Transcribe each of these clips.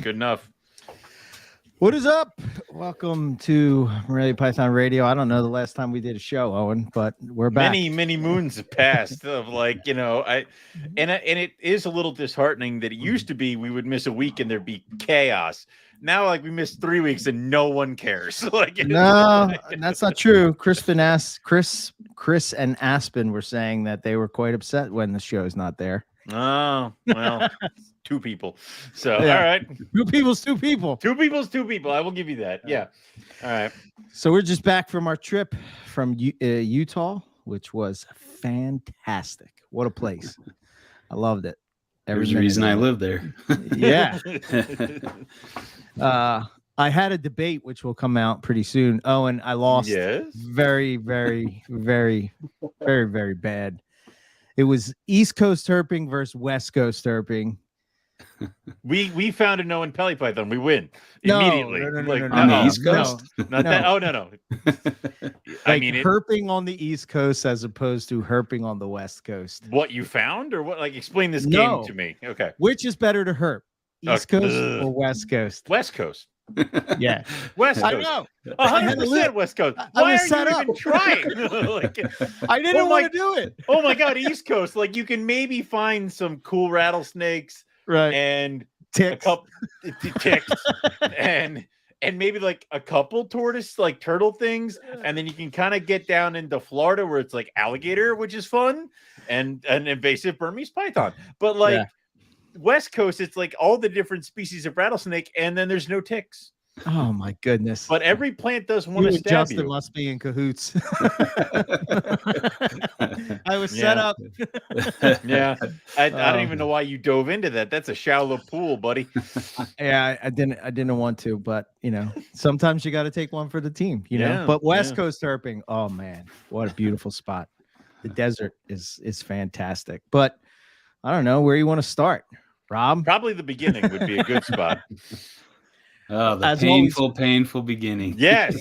Good enough. What is up? Welcome to Morelia Python Radio. I don't know the last time we did a show, Owen, but we're back. Many moons have passed of and it is a little disheartening that it used to be we would miss a week and there'd be chaos. Now, we missed 3 weeks and no one cares. No, that's not true. Chris and Aspen were saying that they were quite upset when the show's not there. Oh, well, 2 people. So, yeah. All right. 2 people's 2 people. 2 people's 2 people. I will give you that. Yeah. All right. So we're just back from our trip from Utah, which was fantastic. What a place. I loved it. There's a reason I live there. Yeah. I had a debate which will come out pretty soon. Oh, and I lost. Yes. Very, very, very, very, very bad. It was East Coast herping versus West Coast herping. We found a no in Pelly Python. We win immediately. No. On the East Coast? Not that. Oh, no. Herping on the East Coast as opposed to herping on the West Coast. What you found, or what? Explain this game to me. Okay. Which is better to herp, East Coast or West Coast? West Coast. Yeah, West Coast. I know. 100% West Coast. Why are you even trying? I didn't want to do it. Oh my God, East Coast. You can maybe find some cool rattlesnakes, right? And ticks, and maybe a couple tortoise turtle things, and then you can kind of get down into Florida where it's alligator, which is fun, and an invasive Burmese python. But West Coast, it's all the different species of rattlesnake, and then there's no ticks. Oh my goodness! But every plant does want to stab Justin you. Must be in cahoots. I was set up. Yeah, I don't even know why you dove into that. That's a shallow pool, buddy. Yeah, I didn't want to, but sometimes you got to take one for the team. Know. But West Coast herping, oh man, what a beautiful spot. The desert is fantastic, but I don't know where you want to start, Rob. Probably the beginning would be a good spot. Oh, the painful beginning. Yes.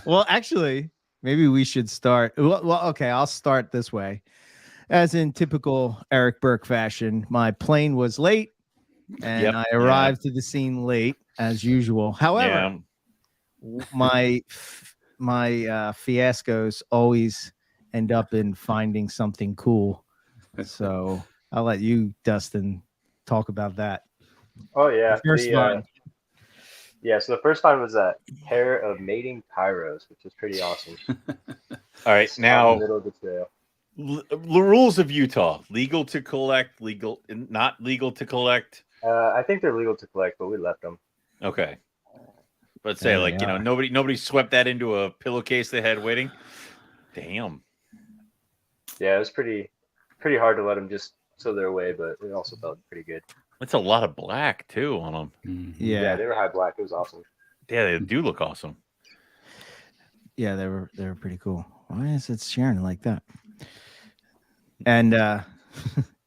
Well, actually, maybe we should start. Well, okay, I'll start this way. As in typical Eric Burke fashion, my plane was late, and I arrived to the scene late, as usual. However, my fiascos always end up in finding something cool. So I'll let you, Dustin, talk about that. Oh yeah, First find. Yeah, so the first find was a pair of mating pyros, which is pretty awesome. All right, now middle of the trail. The rules of Utah: legal to collect, not legal to collect. I think they're legal to collect, but we left them. Okay, but say nobody swept that into a pillowcase they had waiting. Damn. Yeah, it was pretty hard to let them just so they're away, but it also felt pretty good. That's a lot of black too on them. Mm-hmm. Yeah, they were high black. It was awesome. Yeah, they do look awesome. Yeah, they were pretty cool. Why is it sharing like that? And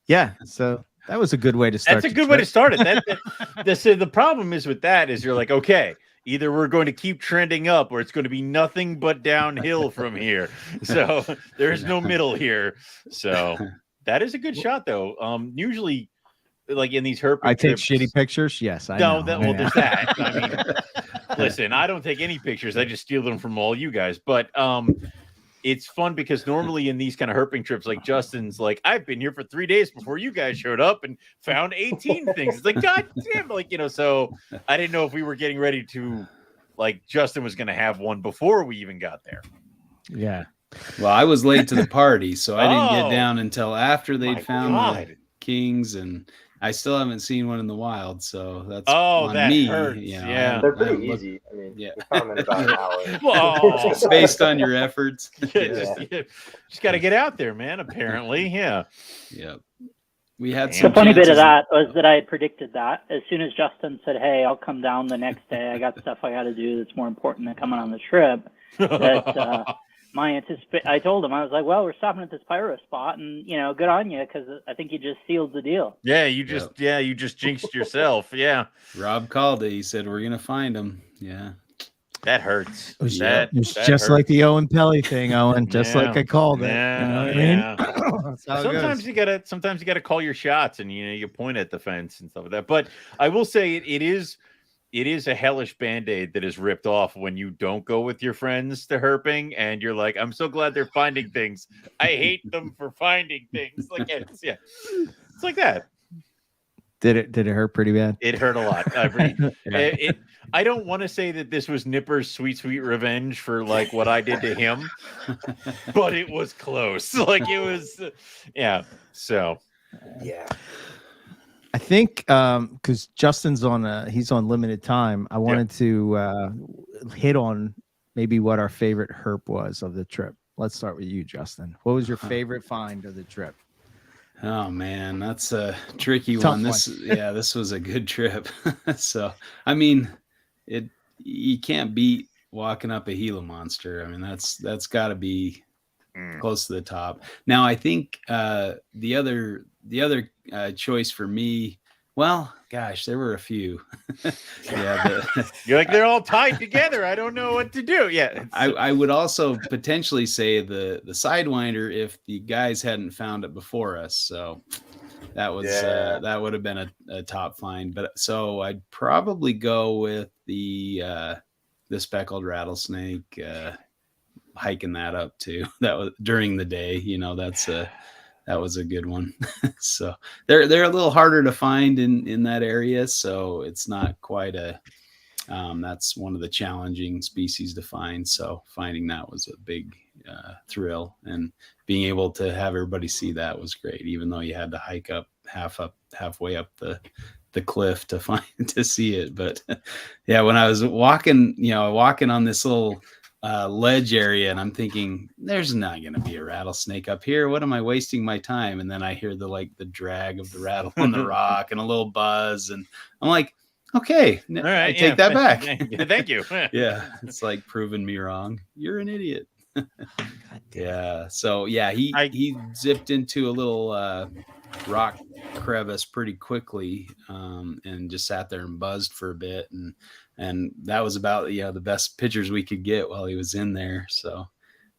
yeah, so that was a good way to start. That's a good way to start it. The problem is with that is you're okay, either we're going to keep trending up or it's going to be nothing but downhill from here. So there's no middle here. So that is a good shot though. Usually in these herping I take trips, shitty pictures. Yes, I know. There's that. I mean, listen, I don't take any pictures. I just steal them from all you guys. But it's fun because normally in these kind of herping trips, Justin's I've been here for 3 days before you guys showed up and found 18 things. It's God damn, so I didn't know if we were getting ready to Justin was going to have one before we even got there. Yeah. Well, I was late to the party, so I didn't get down until after they'd found the kings, and I still haven't seen one in the wild, so that's on me. Hurts. Yeah, they're pretty easy. I mean, we found them in about an hour. It's based on your efforts. Just got to get out there, man. Apparently, yeah. We had the funny bit of that was that I had predicted that as soon as Justin said, "Hey, I'll come down the next day. I got stuff I got to do that's more important than coming on the trip." That I told him, I was like, well, we're stopping at this pyro spot, and good on you, because I think you just sealed the deal. Yeah, you just jinxed yourself. Yeah. Rob called it. He said we're gonna find them. Yeah. That hurts. It was, That just hurts. like the Owen Pelly thing, Owen. Just like Yeah. I called it. Yeah, You know what yeah. I mean? That's how it Sometimes goes. you gotta call your shots, and you point at the fence and stuff like that. But I will say it is a hellish band-aid that is ripped off when you don't go with your friends to herping, and you're like, I'm so glad they're finding things. I hate them for finding things. Like it's like that. Did it hurt pretty bad? It hurt a lot. I don't want to say that this was Nipper's sweet revenge for like what I did to him, but it was close. Like it was, yeah. So, Yeah. I think because Justin's he's on limited time. I wanted to hit on maybe what our favorite herp was of the trip. Let's start with you, Justin. What was your favorite find of the trip? Oh man, that's a tricky Tough one. This was a good trip. So, I mean, you can't beat walking up a Gila monster. I mean, that's got to be close to the top. Now, I think the other choice for me, well, gosh, there were a few. You're like, they're all tied together. I don't know what to do. Yeah. I would also potentially say the Sidewinder if the guys hadn't found it before us. So that was that would have been a top find. But so I'd probably go with the speckled rattlesnake, hiking that up too. That was during the day, that was a good one. So they're a little harder to find in that area. So it's not quite that's one of the challenging species to find. So finding that was a big thrill, and being able to have everybody see that was great, even though you had to hike up halfway up the cliff to see it. But yeah, when I was walking on this little ledge area, and I'm thinking there's not going to be a rattlesnake up here. What am I wasting my time? And then I hear the drag of the rattle on the rock and a little buzz, and I'm like, okay, all right, I take that back. Thank you. Yeah, it's like proving me wrong. You're an idiot. Yeah. So yeah, he zipped into a little rock crevice pretty quickly, and just sat there and buzzed for a bit, and that was about the best pictures we could get while he was in there. So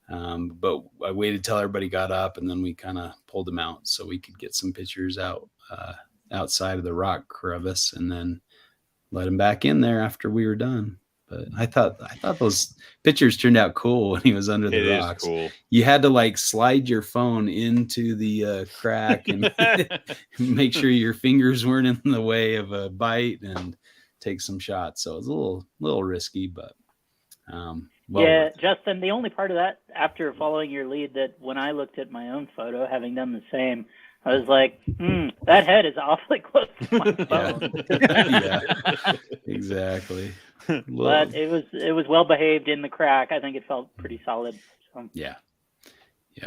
but I waited till everybody got up, and then we kind of pulled him out so we could get some pictures outside of the rock crevice, and then let him back in there after we were done. But I thought those pictures turned out cool when he was under the rocks. Is cool. You had to slide your phone into the crack and make sure your fingers weren't in the way of a bite and take some shots. So it was a little risky, but Justin, the only part of that, after following your lead, that when I looked at my own photo, having done the same, I was like, that head is awfully close to my phone. Yeah, exactly. But it was well behaved in the crack. I think it felt pretty solid. So. Yeah,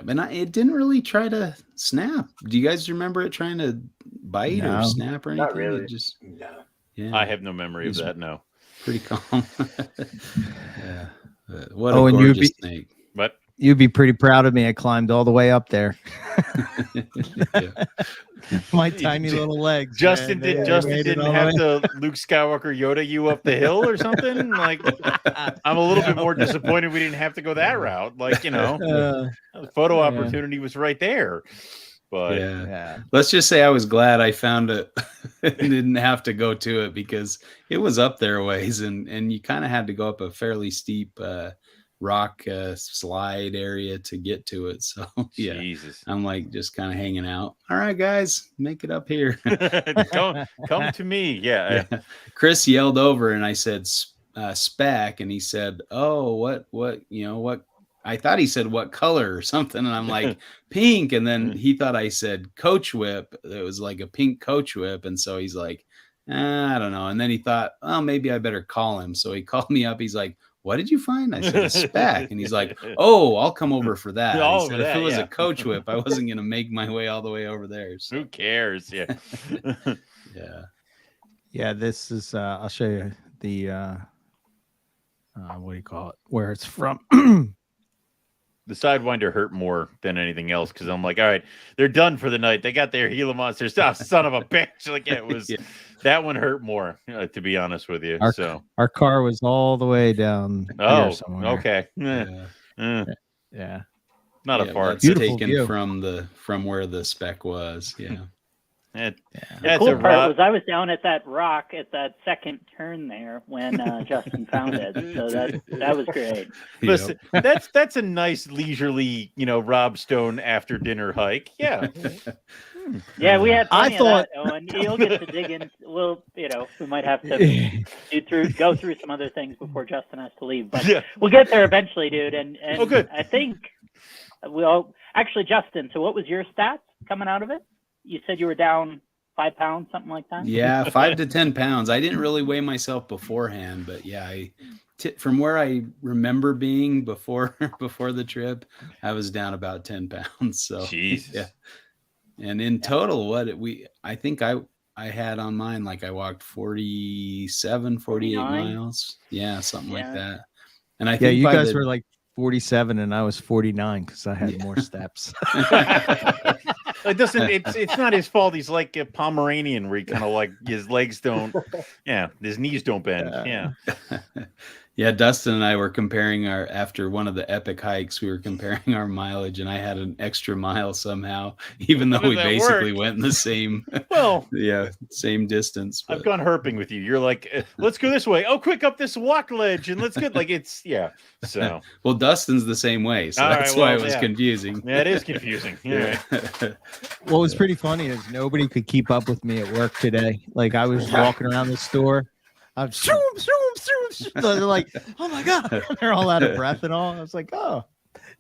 but it didn't really try to snap. Do you guys remember it trying to bite or snap or anything? Not really. No. Yeah, I have no memory of that. No. Pretty calm. Yeah. What a gorgeous snake. But you'd be pretty proud of me. I climbed all the way up there. My tiny little legs. Justin didn't have to Luke Skywalker Yoda you up the hill or something. Like, I'm a little bit more disappointed we didn't have to go that route. Like, the photo opportunity was right there. But yeah, let's just say I was glad I found it and didn't have to go to it, because it was up there a ways, and you kind of had to go up a fairly steep rock slide area to get to it. So yeah, Jesus. I'm like just kind of hanging out. All right, guys, make it up here. come to me. Yeah. Chris yelled over, and I said spec, and he said, "Oh, what I thought he said what color or something," and I'm like, pink. And then he thought I said coach whip. It was like a pink coach whip, and so he's like, I don't know. And then he thought, oh, maybe I better call him. So he called me up. He's like, what did you find? I said a spec, and he's like, oh, I'll come over for that. He said, if it was a coach whip, I wasn't gonna make my way all the way over there. So. Who cares? Yeah. Yeah. This is. I'll show you the. What do you call it? Where it's from. The Sidewinder hurt more than anything else because I'm like, all right, they're done for the night. They got their Gila monsters. Oh, son of a bitch! Like it was that one hurt more, to be honest with you. Our car was all the way down here somewhere. Okay. Yeah. Not a far. That's Beautiful taken view. from where the spec was. Yeah. The cool part was I was down at that rock at that second turn there when Justin found it, so that was great. Listen, that's a nice leisurely, Rob Stone after dinner hike. Yeah. Yeah, we had plenty of that, Owen. You'll get to dig in. We'll, we might have to go through some other things before Justin has to leave, but we'll get there eventually, dude. And good. I think actually, Justin. So, what was your stats coming out of it? You said you were down 5 pounds, something like that. Yeah, 5 to 10 pounds. I didn't really weigh myself beforehand, but yeah, from where I remember being before the trip, I was down about 10 pounds. So, Jesus. Yeah. And in total, I think I had on mine, like I walked 47, 48 miles. Yeah, something like that. And I think you guys were like 47 and I was 49 because I had more steps. It's not his fault. He's like a Pomeranian where he kind of like his legs don't, his knees don't bend. Yeah. Yeah, Dustin and I were comparing after one of the epic hikes, we were comparing our mileage, and I had an extra mile somehow, even though we basically went in the same, same distance. But. I've gone herping with you. You're like, let's go this way. Oh, quick up this walk ledge, and let's get So, well, Dustin's the same way, so that's why it was confusing. Yeah, it is confusing. Yeah. What was pretty funny is nobody could keep up with me at work today. Like I was walking around the store. I'm they're like, oh my God, they're all out of breath and all. I was like, oh,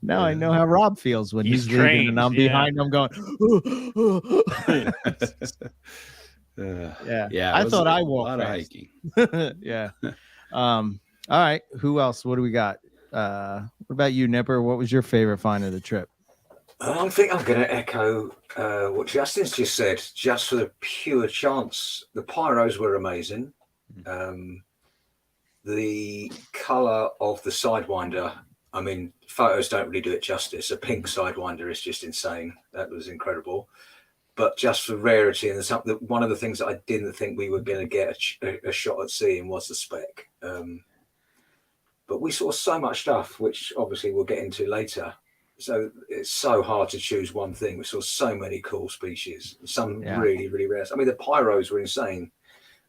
now I know how Rob feels when he's leaving and I'm behind him going, I thought I walked a lot of hiking. Yeah. All right. Who else? What do we got? What about you, Nipper? What was your favorite find of the trip? I think I'm going to echo what Justin's just said, just for the pure chance. The pyros were amazing. The color of the Sidewinder, I mean, photos don't really do it justice. A pink Sidewinder is just insane. That was incredible. But just for rarity and one of the things that I didn't think we were going to get a shot at seeing was the spec. But we saw so much stuff, which obviously we'll get into later. So it's so hard to choose one thing. We saw so many cool species, some really, really rare. I mean, the pyros were insane.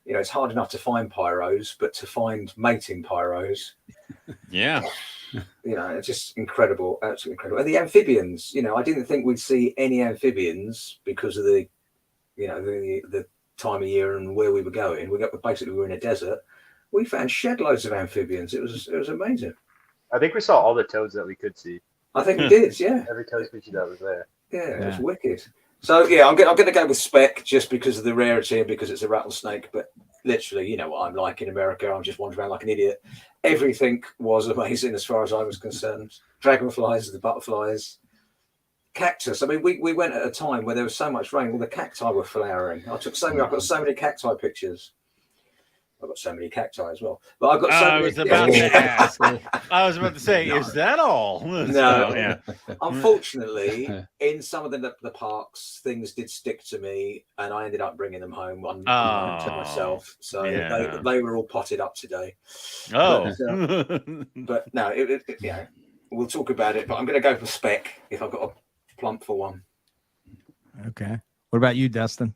It's hard enough to find pyros, but to find mating pyros, it's just incredible, absolutely incredible. And the amphibians, I didn't think we'd see any amphibians because of the time of year and where we were going. We were in a desert. We found shed loads of amphibians. It was amazing. I think we saw all the toads that we could see. I think we did, yeah. Every toad species that was there. Yeah, it was wicked. So I'm going to go with spec just because of the rarity and because it's a rattlesnake. But literally, you know what I'm like in America. I'm just wandering around like an idiot. Everything was amazing as far as I was concerned. Dragonflies, the butterflies, cactus. I mean, we went at a time where there was so much rain. All the cacti were flowering. I've got so many cacti pictures. I've got so many cacti as well. But I've got so many. I was about to ask. I was about to say, is that all? No. Unfortunately, in some of the parks, things did stick to me, and I ended up bringing them home to myself. So they were all potted up today. Oh. But no, we'll talk about it. But I'm going to go for spec if I've got a plump for one. Okay. What about you, Dustin?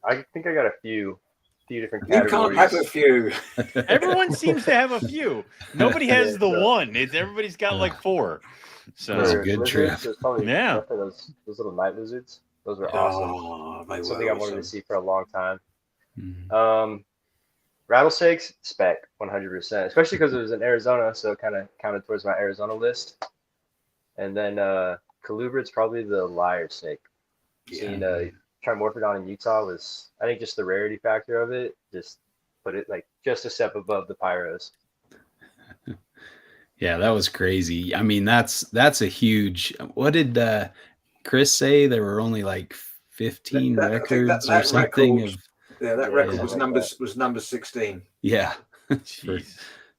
I think I got a few different categories. You can't have a few. Everyone seems to have a few. Nobody has the one. Everybody's got like four. So it's a good trip. Those little night lizards. Those were awesome. Something I wanted to see for a long time. Mm-hmm. Rattlesnakes, spec, 100%. Especially because it was in Arizona, so it kind of counted towards my Arizona list. And then colubrids, probably the lyre snake. Seeing Trimorphodon in Utah was, I think, just the rarity factor of it just put it like just a step above the pyros. Yeah, that was crazy. I mean, that's a huge. What did Chris say? There were only like 15 records or something. That record was number 16. Yeah.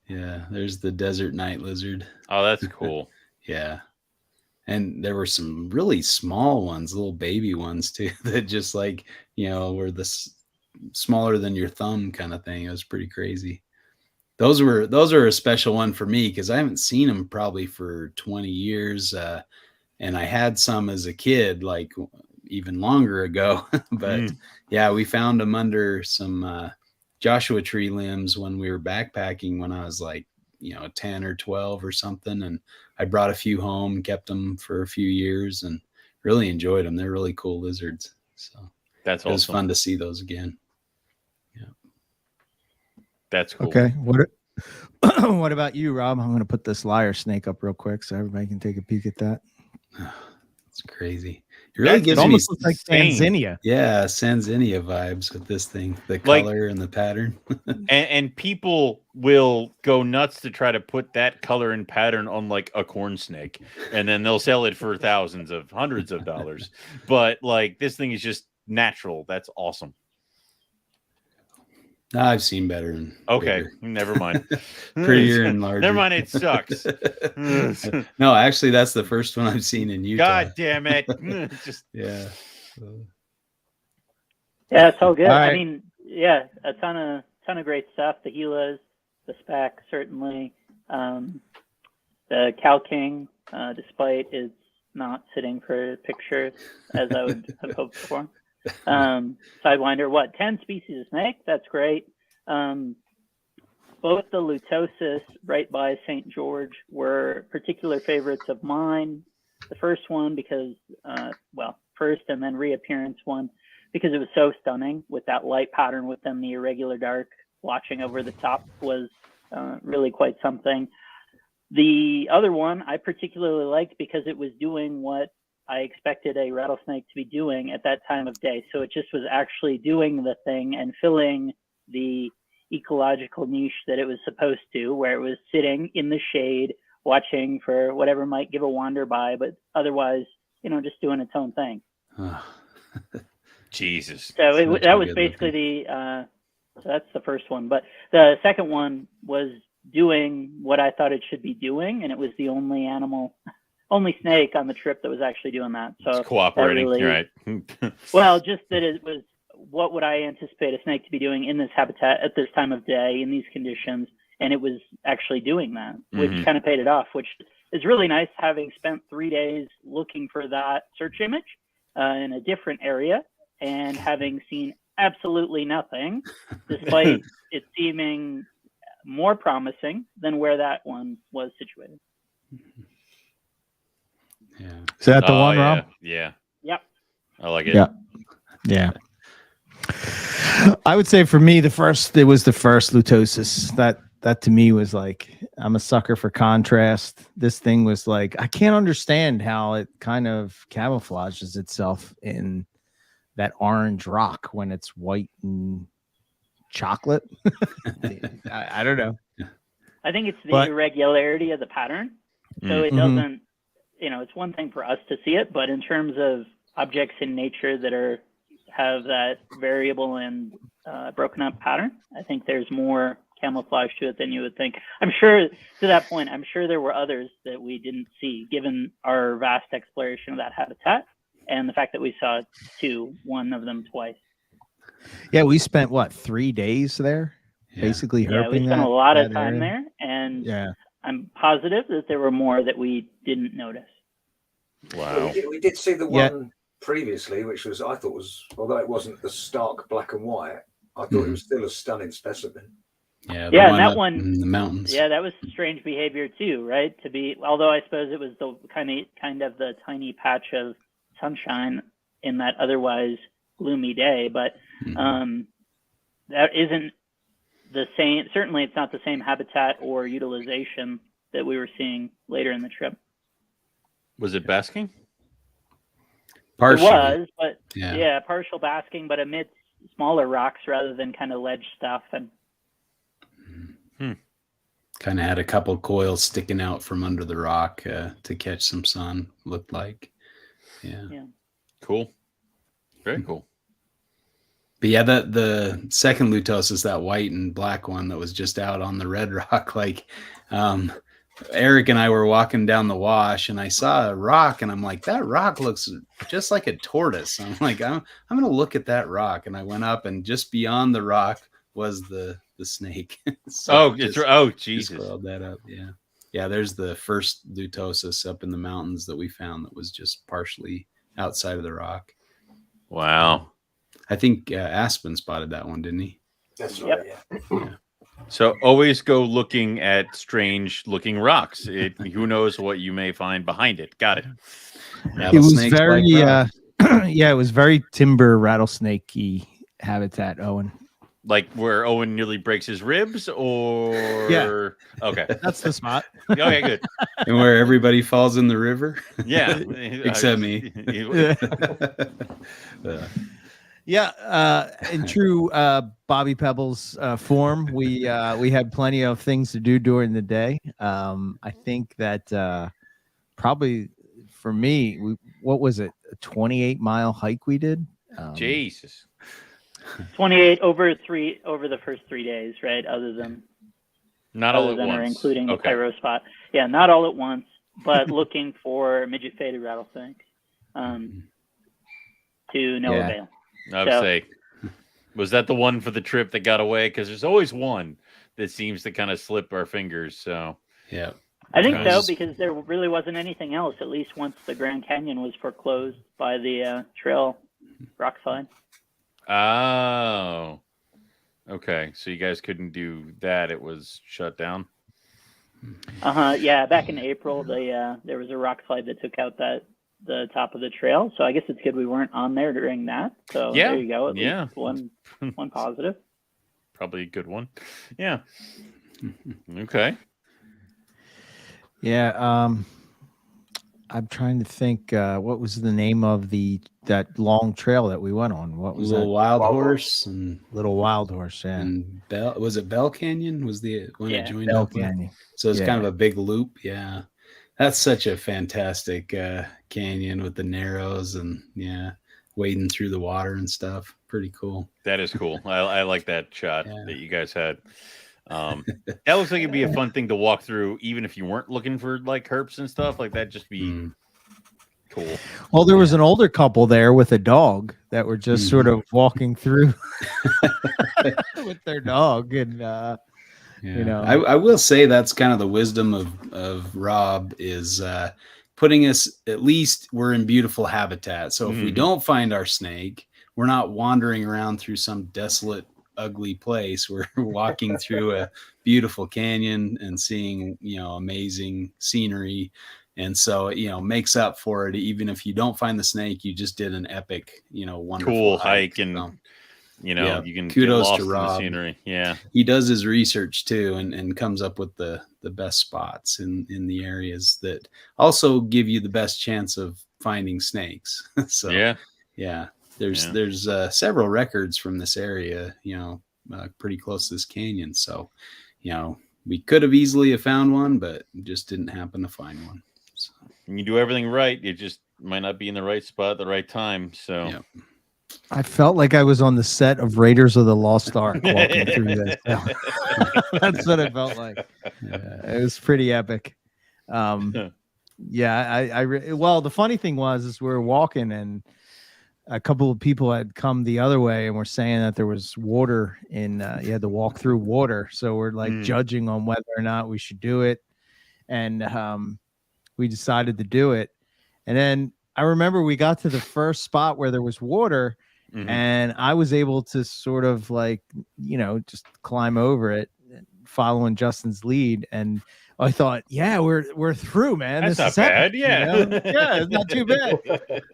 Yeah, there's the desert night lizard. Oh, that's cool. Yeah. And there were some really small ones, little baby ones too, that just like, were smaller than your thumb kind of thing. It was pretty crazy. Those are a special one for me because I haven't seen them probably for 20 years. And I had some as a kid, like even longer ago. But yeah, we found them under some Joshua tree limbs when we were backpacking when I was like, 10 or 12 or something. And I brought a few home, kept them for a few years and really enjoyed them. They're really cool lizards. So that's awesome. It was fun to see those again. Yeah. That's cool. Okay. What about you, Rob? I'm going to put this lyre snake up real quick so everybody can take a peek at that. It's crazy. It really gives almost me looks like Tanzania. Yeah, Tanzania vibes with this thing, the color and the pattern. and people will go nuts to try to put that color and pattern on like a corn snake, and then they'll sell it for hundreds of dollars. But like this thing is just natural. That's awesome. I've seen better. Okay, never mind. Prettier and larger. Never mind, it sucks. No, actually, that's the first one I've seen in Utah. God damn it! Yeah. Yeah, it's all good. All right. I mean, yeah, a ton of great stuff. The Gilas, the spec, certainly. The Cow King, despite it's not sitting for pictures as I would have hoped for. Sidewinder, 10 species of snake? That's great. Both the Lutosis right by St. George were particular favorites of mine. The first one because, first and then reappearance one, because it was so stunning with that light pattern with them, the irregular dark watching over the top was really quite something. The other one I particularly liked because it was doing what I expected a rattlesnake to be doing at that time of day. So it just was actually doing the thing and filling the ecological niche that it was supposed to, where it was sitting in the shade, watching for whatever might give a wander by, but otherwise, just doing its own thing. Jesus. So that was basically so that's the first one. But the second one was doing what I thought it should be doing, and it was the only snake on the trip that was actually doing that. So it's cooperating, right? Well, just that it was what would I anticipate a snake to be doing in this habitat at this time of day in these conditions, and it was actually doing that, which kind of paid it off, which is really nice, having spent 3 days looking for that search image in a different area and having seen absolutely nothing, despite it seeming more promising than where that one was situated. Yeah. Is that the one, Rob? Yeah. Yep. I like it. Yeah. I would say for me, it was the first Lutosis. That to me was like, I'm a sucker for contrast. This thing was like, I can't understand how it kind of camouflages itself in that orange rock when it's white and chocolate. I don't know. I think it's the irregularity of the pattern. So it doesn't, it's one thing for us to see it, but in terms of objects in nature that have that variable and broken up pattern, I think there's more camouflage to it than you would think. I'm sure to that point, there were others that we didn't see given our vast exploration of that habitat and the fact that we saw one of them twice. Yeah, we spent 3 days there, basically. Yeah, we spent a lot of time area there, and I'm positive that there were more that we didn't notice. Wow. We did see the one previously, which was, I thought although it wasn't the stark black and white, I thought it was still a stunning specimen. Yeah, and that one in the mountains. Yeah, that was strange behavior too, right? Although I suppose it was the kind of the tiny patch of sunshine in that otherwise gloomy day, but that isn't the same. Certainly, it's not the same habitat or utilization that we were seeing later in the trip. Was it basking? Partially. It was, but partial basking, but amidst smaller rocks rather than kind of ledge stuff. And kind of had a couple coils sticking out from under the rock to catch some sun, looked like. Yeah. Cool. Very cool. But yeah, the second Lutosis, that white and black one that was just out on the red rock, like Eric and I were walking down the wash, and I saw a rock, and I'm like, that rock looks just like a tortoise. I'm like, I'm gonna look at that rock, and I went up, and just beyond the rock was the snake. So Jesus! Just called that up. Yeah. There's the first lutosis up in the mountains that we found that was just partially outside of the rock. Wow. I think Aspen spotted that one, didn't he? That's right. Yeah. So always go looking at strange looking rocks. Who knows what you may find behind it. Got it. It was very, yeah, it was very timber rattlesnakey habitat, Owen. Like where Owen nearly breaks his ribs, or Yeah. Okay, that's the spot. Okay, good. And where everybody falls in the river. Yeah, except me. Yeah, in true Bobby Pebbles form, we had plenty of things to do during the day. I think that probably for me, what was it, a 28-mile hike we did? Jesus. 28 over the first 3 days, right? Other than all at or once, including the pyro spot. Yeah, not all at once, but looking for midget faded rattlesnakes to no avail. I would say, was that the one for the trip that got away? Because there's always one that seems to kind of slip our fingers. So yeah, I think so, because there really wasn't anything else. At least once the Grand Canyon was foreclosed by the trail rock slide. Oh, okay. So you guys couldn't do that. It was shut down. Yeah, back in April, there was a rock slide that took out the top of the trail. So I guess it's good we weren't on there during that. So yeah, there you go. At least one positive. Probably a good one. Yeah. Okay. Yeah. I'm trying to think. What was the name of that long trail that we went on? What was Little that? Wild Horse and Little Wild Horse. Yeah. And was it Bell Canyon? Was the one that joined Bell up with? Canyon. So it's kind of a big loop. Yeah. That's such a fantastic canyon with the narrows and wading through the water and stuff. Pretty cool. That is cool. I like that shot that you guys had. That looks like it'd be a fun thing to walk through, even if you weren't looking for like herps and stuff like that. Just be cool. Well, there was an older couple there with a dog that were just sort of walking through with their dog, and you know, I will say that's kind of the wisdom of Rob is putting us, at least we're in beautiful habitat. So if we don't find our snake, we're not wandering around through some desolate, ugly place. We're walking through a beautiful canyon and seeing, amazing scenery. And so, makes up for it. Even if you don't find the snake, you just did an epic, wonderful cool hike. And you can kudos get lost to in Rob. the scenery. Yeah. He does his research too, and comes up with the best spots in the areas that also give you the best chance of finding snakes. So there's several records from this area, pretty close to this canyon. So, we could have easily have found one, but just didn't happen to find one. So. You do everything right. You just might not be in the right spot at the right time. So I felt like I was on the set of Raiders of the Lost Ark walking through this. That's what it felt like. It was pretty epic. Well, the funny thing was we were walking and a couple of people had come the other way and were saying that there was water in, you had to walk through water. So we're like judging on whether or not we should do it. And we decided to do it. And then I remember we got to the first spot where there was water and I was able to sort of like, just climb over it, following Justin's lead. And I thought, we're through, man. That's this not is bad. epic, Yeah. It's not too bad.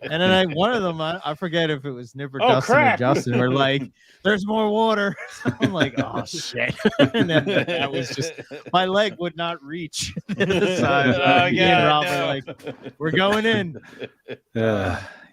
And then one of them, I forget if it was Nip or Dustin or Justin, were like, there's more water. I'm like, oh shit. And then that was just, my leg would not reach the side. Me and Rob were like, we're going in.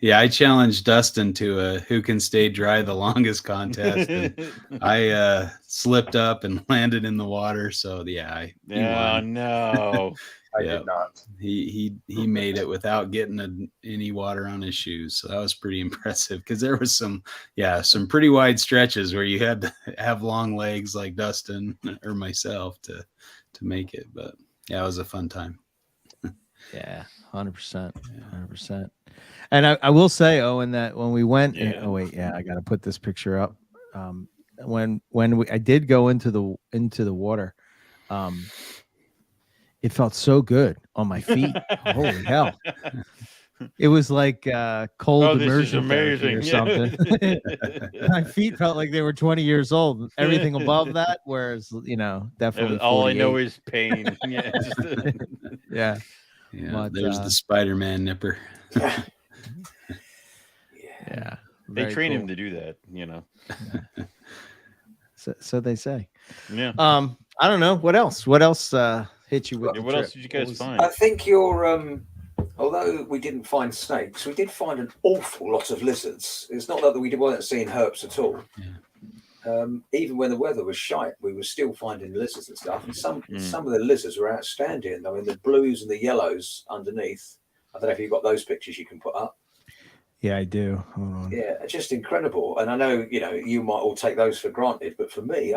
I challenged Dustin to a who can stay dry the longest contest. And I slipped up and landed in the water. So he won. No. I did not. He made it without getting any water on his shoes. So that was pretty impressive because there was some pretty wide stretches where you had to have long legs like Dustin or myself to make it. But Yeah, it was a fun time. Yeah, 100%, 100%. And I will say, Owen, that when we went, oh wait, yeah, I got to put this picture up. When I did go into the water, it felt so good on my feet. Holy hell! It was like cold immersion therapy or something. My feet felt like they were 20 years old. Everything above that, whereas definitely 48. All I know is pain. Yeah, yeah. But, there's the Spider-Man nipper. Yeah. They train him to do that, Yeah. So they say. Yeah. I don't know what else. What else hit you with? What else did you guys find? I think you're. Although we didn't find snakes, we did find an awful lot of lizards. It's not that we weren't seeing herps at all. Yeah. Even when the weather was shite, we were still finding lizards and stuff. And some of the lizards were outstanding. I mean, the blues and the yellows underneath. I don't know if you've got those pictures you can put up. Yeah, I do. Hold on. Yeah, just incredible. And I know, you might all take those for granted, but for me,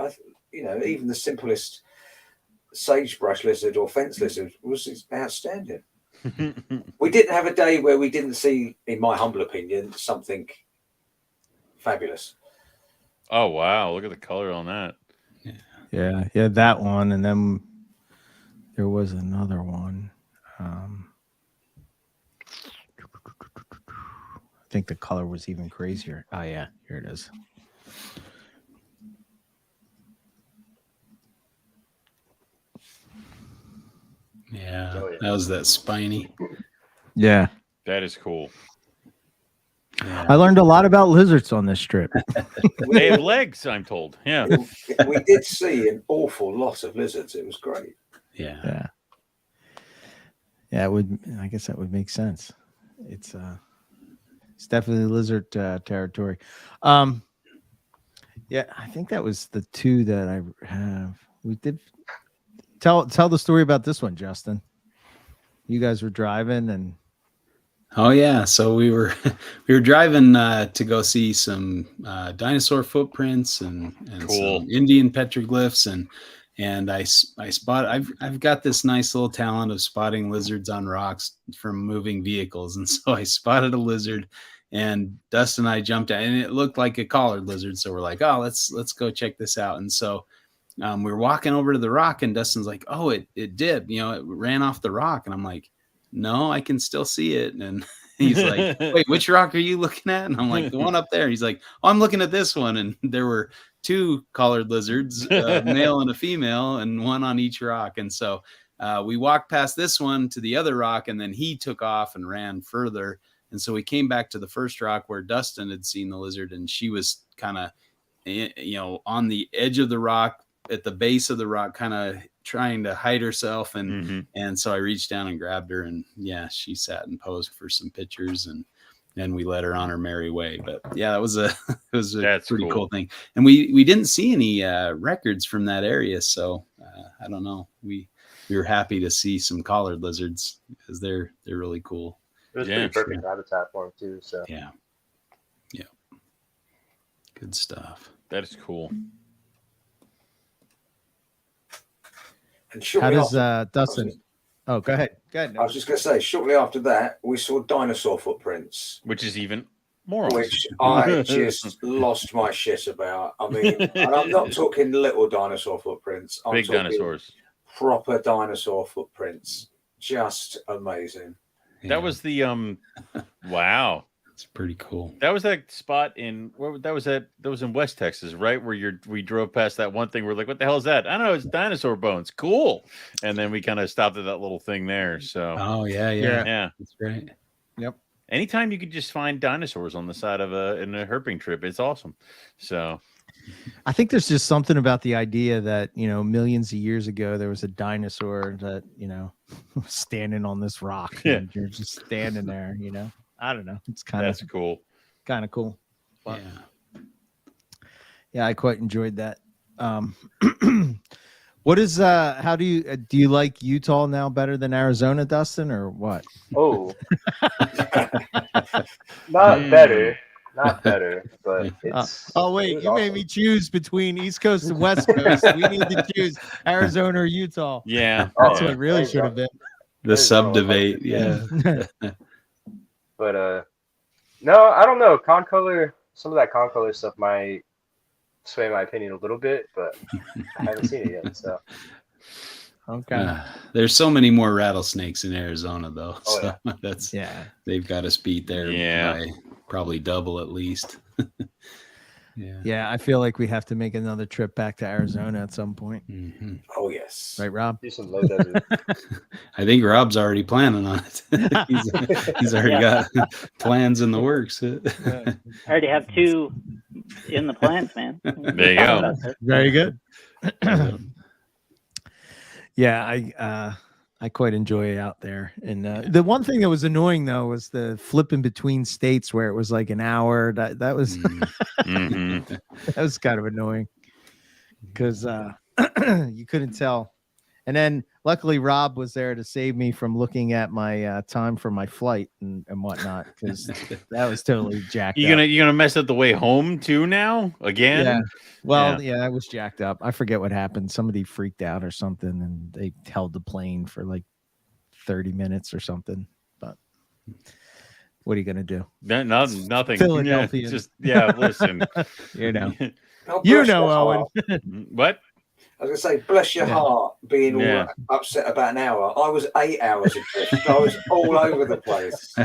even the simplest sagebrush lizard or fence lizard was outstanding. We didn't have a day where we didn't see, in my humble opinion, something fabulous. Oh wow, look at the color on that. Yeah, that one, and then there was another one. I think the color was even crazier. Oh yeah, here it is. Yeah, that was that spiny. Yeah, that is cool. Yeah. I learned a lot about lizards on this trip. They have legs, I'm told. Yeah, we did see an awful lot of lizards. It was great. Yeah. It would. I guess that would make sense. It's definitely lizard territory. Yeah, I think that was the two that I have. We did tell the story about this one, Justin. You guys were driving and. Oh yeah, so we were driving to go see some dinosaur footprints and cool. some Indian petroglyphs and I spot I've got this nice little talent of spotting lizards on rocks from moving vehicles, and so I spotted a lizard, and Dustin and I jumped out, and it looked like a collared lizard, so we're like, oh, let's go check this out. And so we were walking over to the rock, and Dustin's like, oh, it dipped, it ran off the rock, and I'm like, no, I can still see it. And he's like, wait, which rock are you looking at? And I'm like, the one up there. He's like, oh, I'm looking at this one. And there were two collared lizards, a male and a female, and one on each rock. And so we walked past this one to the other rock, and then he took off and ran further. And so we came back to the first rock where Dustin had seen the lizard, and she was kind of, on the edge of the rock, at the base of the rock, kind of trying to hide herself, and so I reached down and grabbed her, and she sat and posed for some pictures, and then we let her on her merry way. But that was a pretty cool thing, and we didn't see any records from that area, so I don't know. We were happy to see some collared lizards because they're really cool. It was pretty perfect habitat for them too. So yeah, good stuff. That is cool. And how does Dustin? Oh, go ahead. I was just going to say, shortly after that, we saw dinosaur footprints, which is even more awesome. Which I just lost my shit about. I mean, and I'm not talking little dinosaur footprints. I'm big dinosaurs, proper dinosaur footprints. Just amazing. That was the wow. It's pretty cool. That was that spot that was in West Texas, right? Where we drove past that one thing. We're like, what the hell is that? I don't know. It's dinosaur bones. Cool. And then we kind of stopped at that little thing there. So. Oh yeah. That's great. Yep. Anytime you could just find dinosaurs on the side of in a herping trip, it's awesome. So. I think there's just something about the idea that, millions of years ago, there was a dinosaur that, was standing on this rock. Yeah. And you're just standing there, I don't know. It's that's cool. Kind of cool. But, yeah, I quite enjoyed that. What is how do you like Utah now better than Arizona, Dustin, or what? Oh, not better. not better, but it's. Oh it wait, was you made awesome. me choose between East Coast and West Coast. We need to choose Arizona or Utah. Yeah. That's yeah. what it really should have been. The Arizona sub-debate, 100%. yeah. But no, I don't know. Concolor, some of that Concolor stuff might sway my opinion a little bit, but I haven't seen it yet. So Okay. There's so many more rattlesnakes in Arizona, though. Oh, So yeah. that's Yeah. they've got us beat there Yeah. by probably double at least. Yeah, I feel like we have to make another trip back to Arizona at some point. Mhm. Oh yes. Right, Rob? do some low desert. I think Rob's already planning on it. he's already got plans in the works. I already have 2 in the plans, man. There you go. Very good. Yeah, I quite enjoy it out there. And the one thing that was annoying though was the flipping between states where it was like an hour. That was Mhm. that was kind of annoying because you couldn't tell. And then luckily Rob was there to save me from looking at my time for my flight and whatnot because that was totally jacked You up. gonna mess up the way home too now again? Yeah. Well, yeah, I was jacked up. I forget what happened. Somebody freaked out or something, and they held the plane for like 30 minutes or something. But what are you gonna do? Nothing. Philadelphia. Listen. You know, Oh, you bless know, your Owen. heart. What? I was going to say, bless your Yeah. heart being Yeah. all upset about an hour. I was 8 hours adrift. I was all over the place. Oh,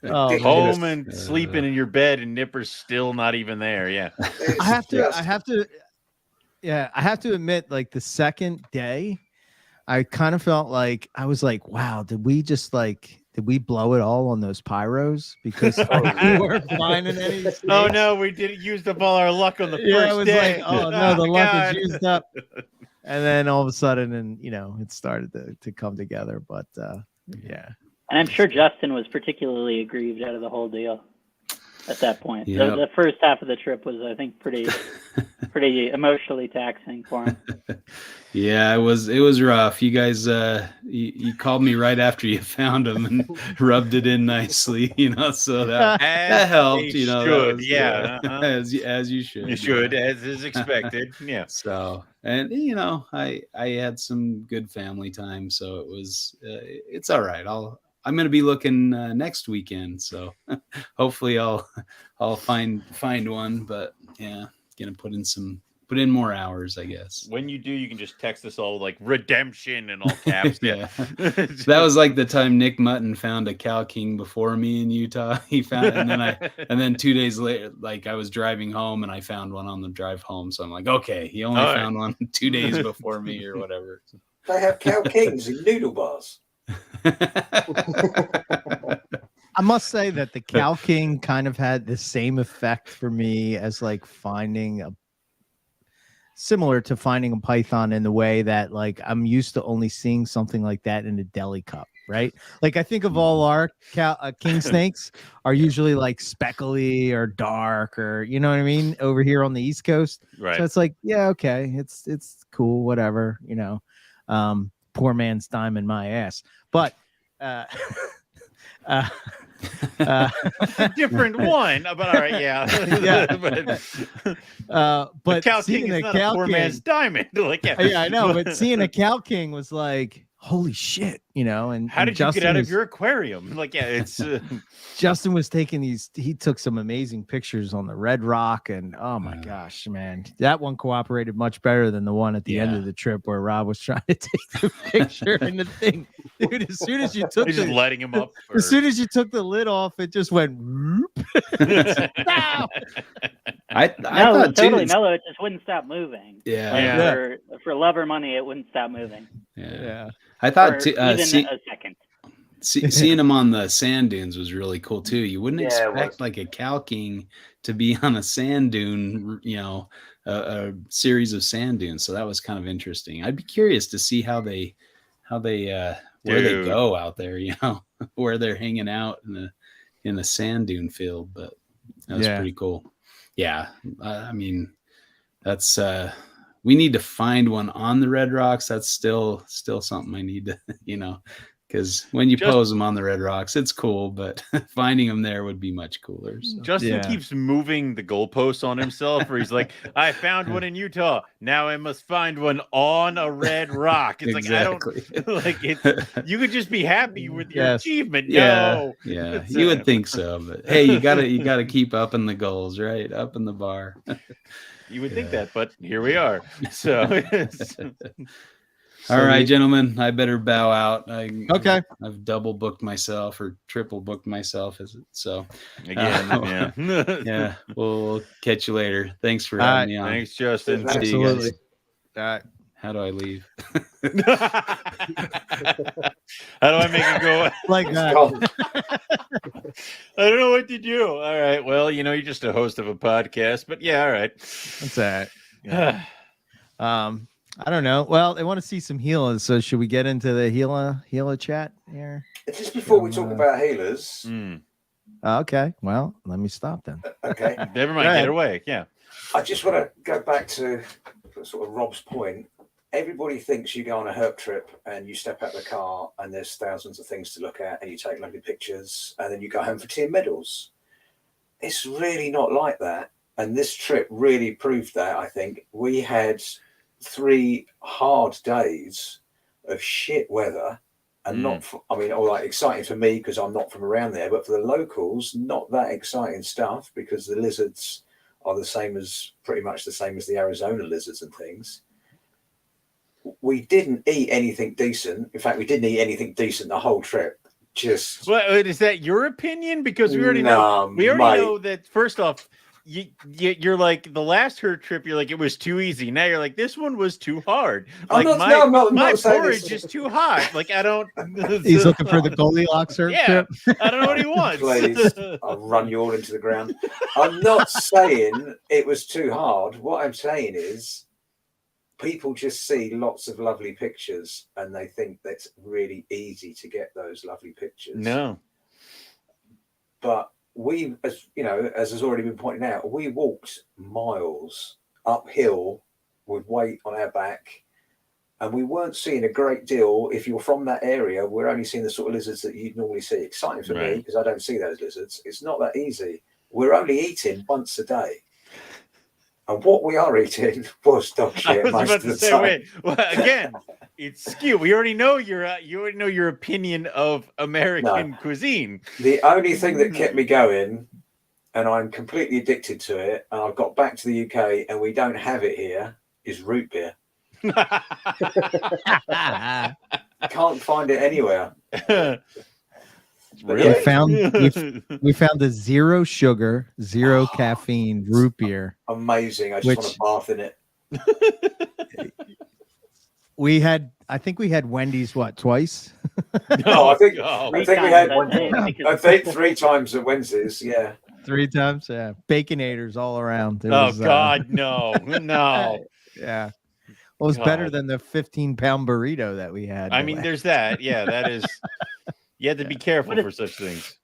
Ridiculous. Home and sleeping in your bed, and Nipper's still not even there. Yeah. It's I have just- to admit, like the second day, I kind of felt like I was like, wow, did we blow it all on those pyros? Because we weren't finding any. Oh snakes. no, we didn't use up all our luck on the Yeah, it first was day. like, oh no, the luck God. is used up. And then all of a sudden, and it started to come together. But yeah, And I'm sure Justin was particularly aggrieved out of the whole deal at that point. Yep. The first half of the trip was, I think, pretty emotionally taxing for him. Yeah, it was rough. You guys, you called me right after you found them and rubbed it in nicely, so that helped. They That should, was, yeah, uh-huh. as you should. You should, as is expected. Yeah. So, and I had some good family time, so it was it's all right. I'm going to be looking next weekend, so hopefully I'll find one. But yeah, gonna put in more hours, I guess. When you do, you can just text us all like redemption and all caps. Yeah. That was like the time Nick Mutton found a Cow King before me in Utah. He found, and then 2 days later, like I was driving home and I found one on the drive home. So I'm like, okay, he only All right. found one 2 days before me or whatever. They have cow kings in noodle bars. I must say that the Cow King kind of had the same effect for me as like similar to finding a python in the way that like I'm used to only seeing something like that in a deli cup, right? Like I think of all our king snakes are usually like speckly or dark or you know what I mean over here on the East Coast. Right. So it's like, yeah, okay, it's cool, whatever, poor man's diamond my ass. But different one, but all right, yeah. Yeah. But Cow seeing King is a not a Cow poor King, man's diamond. Like, yeah. yeah, I know, but seeing a Cow King was like, holy shit, and How and did Justin you get out was, of your aquarium? Like, yeah, it's Justin was taking he took some amazing pictures on the Red Rock, and oh my gosh, man, that one cooperated much better than the one at the end of the trip where Rob was trying to take the picture and the thing, dude. As soon as you took just letting him up. as soon as you took the lid off, it just went. Whoop. No! I No, it thought was totally too. mellow. It just wouldn't stop moving. Yeah. Like, Yeah. For love or money, it wouldn't stop moving. Yeah. I thought For too, even a second. seeing him on the sand dunes was really cool too. You wouldn't Yeah, it expect was. like a Cow King to be on a sand dune, a series of sand dunes. So that was kind of interesting. I'd be curious to see how they where they Dude. go out there, where they're hanging out in the sand dune field. But that was pretty cool. Yeah. I mean, that's we need to find one on the Red Rocks. That's still something I need to, Because when you Just- pose them on the Red Rocks, it's cool, but finding them there would be much cooler. So. Justin Yeah. keeps moving the goalposts on himself, where he's like, "I found one in Utah. Now I must find one on a red rock." It's Exactly. like I don't like it. You could just be happy with your Yes. achievement. Yeah, No, yeah, It's, you would think so, but hey, you gotta keep up in the goals, right? Up in the bar. you would think that, but here we are. So, All right, gentlemen, I better bow out. Okay. I've double booked myself or triple booked myself, is it? So again, yeah. yeah, we'll catch you later. Thanks for All having right. me on. Thanks, Justin. See you guys. Absolutely. All right. How do I leave? How do I make it go? Like that. I don't know what to do. All right. Well, you're just a host of a podcast, but yeah, all right. That's all right. I don't know. Well, they want to see some Gila, so should we get into the Gila chat here? Just before we talk about healers, Okay. Well, let me stop then. okay, Never mind. Get away. Yeah. I just want to go back to sort of Rob's point. Everybody thinks you go on a herp trip and you step out the car and there's thousands of things to look at and you take lovely pictures and then you go home for tea and medals. It's really not like that. And this trip really proved that, I think. We had 3 hard days of shit weather and exciting for me because I'm not from around there, but for the locals, not that exciting stuff because the lizards are pretty much the same as the Arizona lizards and things. We didn't eat anything decent. In fact, we didn't eat anything decent the whole trip. Well, is that your opinion? Because we already know. We already know that. First off, you're like the last herd trip. You're like it was too easy. Now you're like this one was too hard. Like my porridge is too hot. Like I don't. He's looking for the Goldilocks herd trip. I don't know what he wants. Please, I'll run you all into the ground. I'm not saying it was too hard. What I'm saying is, people just see lots of lovely pictures and they think that's really easy to get those lovely pictures. No. But we, as has already been pointed out, we walked miles uphill with weight on our back and we weren't seeing a great deal. If you're from that area, we're only seeing the sort of lizards that you'd normally see. Exciting for me because I don't see those lizards. It's not that easy. We're only eating once a day. And what we are eating was dog shit. I was about to say, wait. Well, again, it's skewed. We already know your opinion of American cuisine. The only thing that kept me going, and I'm completely addicted to it, and I've got back to the UK, and we don't have it here, is root beer. Can't find it anywhere. Really? We found the 0 sugar, 0 caffeine root beer. Amazing. I just want to bath in it. I think we had Wendy's twice? No, I think we had I think 3 times at Wednesdays, yeah. 3 times, yeah. Baconators all around. God, no. Yeah. Well, it was better than the 15-pound burrito that we had. I mean, there's that. Yeah, that is. You have to be careful for such things.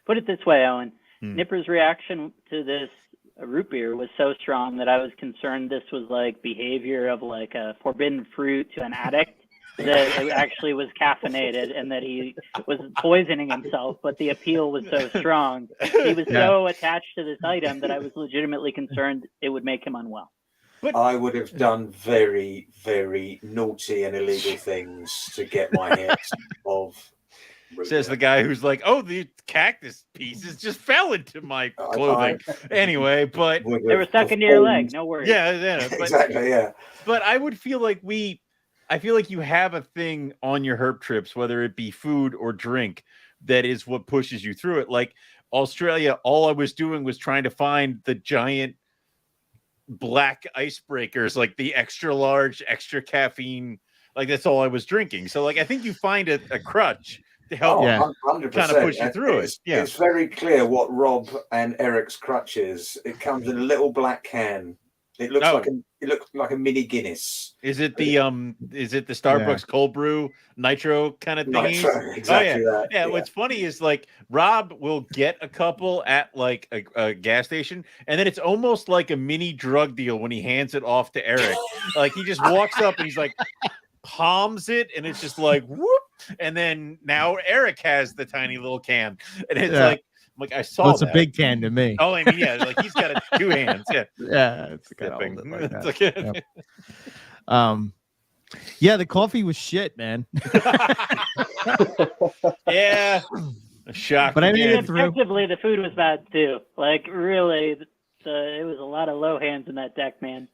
Put it this way, Owen. Nipper's reaction to this root beer was so strong that I was concerned this was like behavior of like a forbidden fruit to an addict, that it actually was caffeinated and that he was poisoning himself, but the appeal was so strong. He was so attached to this item that I was legitimately concerned it would make him unwell. I would have done very, very naughty and illegal things to get my hands of Says the guy who's like, "Oh, the cactus pieces just fell into my clothing." Anyway, but they were stuck into your leg. No worries. Yeah, but, exactly. Yeah. But I would feel like I feel like you have a thing on your herp trips, whether it be food or drink, that is what pushes you through it. Like Australia, all I was doing was trying to find the giant black icebreakers, like the extra large, extra caffeine. Like that's all I was drinking. So like I think you find a crutch to help 100%. kind of push you through it. Yeah, it's very clear what Rob and Eric's crutch is. It comes in a little black can. It looks like a mini Guinness. Is it the Starbucks cold brew nitro kind of thing? Nitro, exactly that. Yeah. What's funny is like Rob will get a couple at like a gas station, and then it's almost like a mini drug deal when he hands it off to Eric. Like he just walks up and he's like palms it, and it's just like whoop. And then now Eric has the tiny little can, and it's Yeah. like I saw Well, it's that. a big can to me. Oh, I mean, yeah, like he's got 2 hands. Yeah, Yeah, it's kind of sipping. hold it like It's that. like- Yep. Yeah, the coffee was shit, man. yeah, shock. But I made again. it through. Objectively, the food was bad too. Like really, it was a lot of low hands in that deck, man.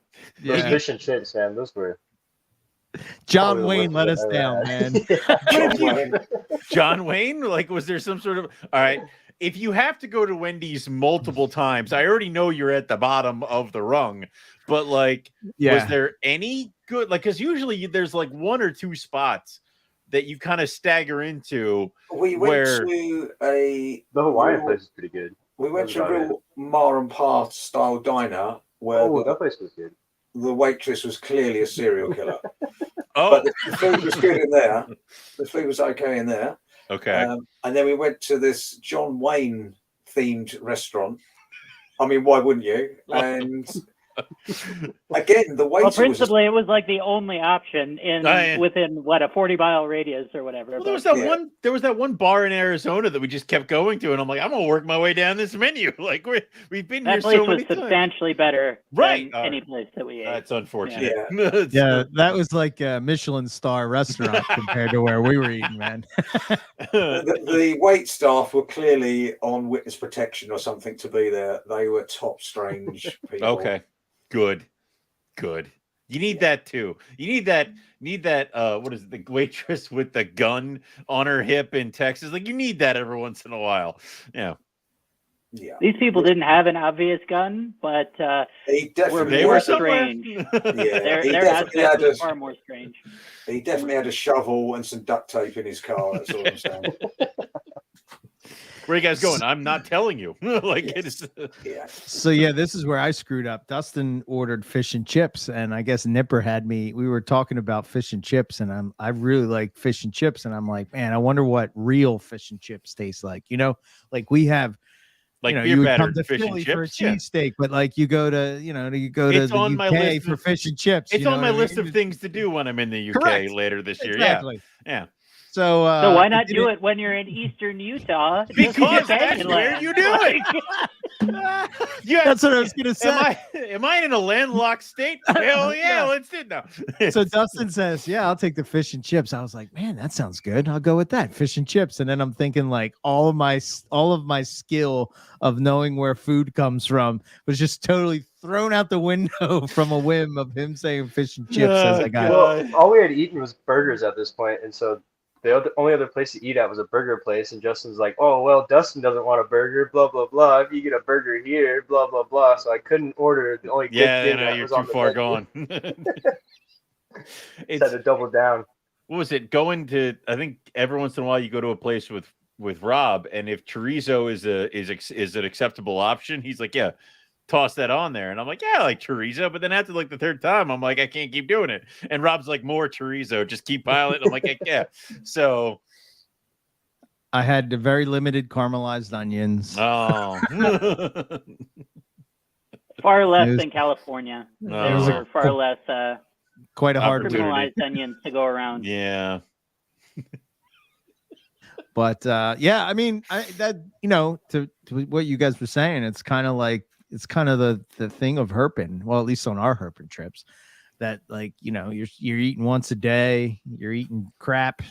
Those Yeah. fish and chips, man. Those were John probably the Wayne worst let us I've ever down, had. man. John Wayne. John Wayne? Like, was there some sort of all right? If you have to go to Wendy's multiple times, I already know you're at the bottom of the rung, but like, was there any good? Like, because usually there's like 1 or 2 spots that you kind of stagger into. We went Where- to a The Hawaiian place is pretty good. we went That to a was about real Ma and Pa style diner where Oh, that place was good. the waitress was clearly a serial killer. Oh, But the food was good in there. The food was okay in there. okay. And then we went to this John Wayne themed restaurant. I mean, why wouldn't you? And again, the waiter Well, was principally, it was like the only option within what a 40-mile radius or whatever. Well, there was but- that one. There was that one bar in Arizona that we just kept going to, and I'm like, I'm gonna work my way down this menu. Like we've been here that place so was many times. substantially better Right. than any place that we ate. That's unfortunate. Yeah. Yeah, that was like a Michelin star restaurant compared to where we were eating, man. the wait staff were clearly on witness protection or something to be there. They were top strange people. Okay. Good. You need that too. You need that. What is it? The waitress with the gun on her hip in Texas. Like you need that every once in a while. Yeah. Yeah. These people didn't have an obvious gun, but He definitely They were had, somewhere. strange. yeah, their he their definitely aspect had was a, far more strange. he definitely had a shovel and some duct tape in his car. That's all I'm saying. Where are you guys going? I'm not telling you. Like Yes. it's. Yeah. So yeah, this is where I screwed up. Dustin ordered fish and chips, and I guess Nipper had me. We were talking about fish and chips, and I really like fish and chips, and I'm like, man, I wonder what real fish and chips taste like. You know, like we have. Like you know, beer you would come battered to fish and Philly for a chips. Yeah. cheesesteak, but like you go to, It's the on my UK list for of- fish and chips. It's you know on my what I list mean? of things to do when I'm in the UK Correct. later this year. Exactly. Yeah. So So why I not did do it when you're in eastern Utah? Because Just that's where land. you do it. Yeah. That's what I was gonna say. Am I in a landlocked state? Hell yeah, Yeah. let's do it now. So Dustin says, "Yeah, I'll take the fish and chips." I was like, "Man, that sounds good. I'll go with that, fish and chips." And then I'm thinking, like, all of my skill of knowing where food comes from was just totally thrown out the window from a whim of him saying fish and chips as I got. God. Well, all we had eaten was burgers at this point, and so the only other place to eat at was a burger place. And Justin's like, "Oh well, Dustin doesn't want a burger, blah blah blah. If you get a burger here, blah blah blah." So I couldn't order the only good Yeah, thing no, that you're was too on the far menu. gone. Just It's had to double down. what was it? Going to I think every once in a while you go to a place with Rob, and if chorizo is an acceptable option, he's like, yeah, toss that on there. And I'm like, yeah, I like chorizo. But then after like the third time, I'm like, I can't keep doing it. And Rob's like, more chorizo, just keep piling. I'm like, yeah. So I had the very limited caramelized onions. oh Far less It was- than California. No. There It was were far less Quite a hard opportunity. food. criminalized onions to go around. yeah. But yeah, I mean, to what you guys were saying, it's kind of the thing of herping. Well, at least on our herping trips, that like you're eating once a day, you're eating crap,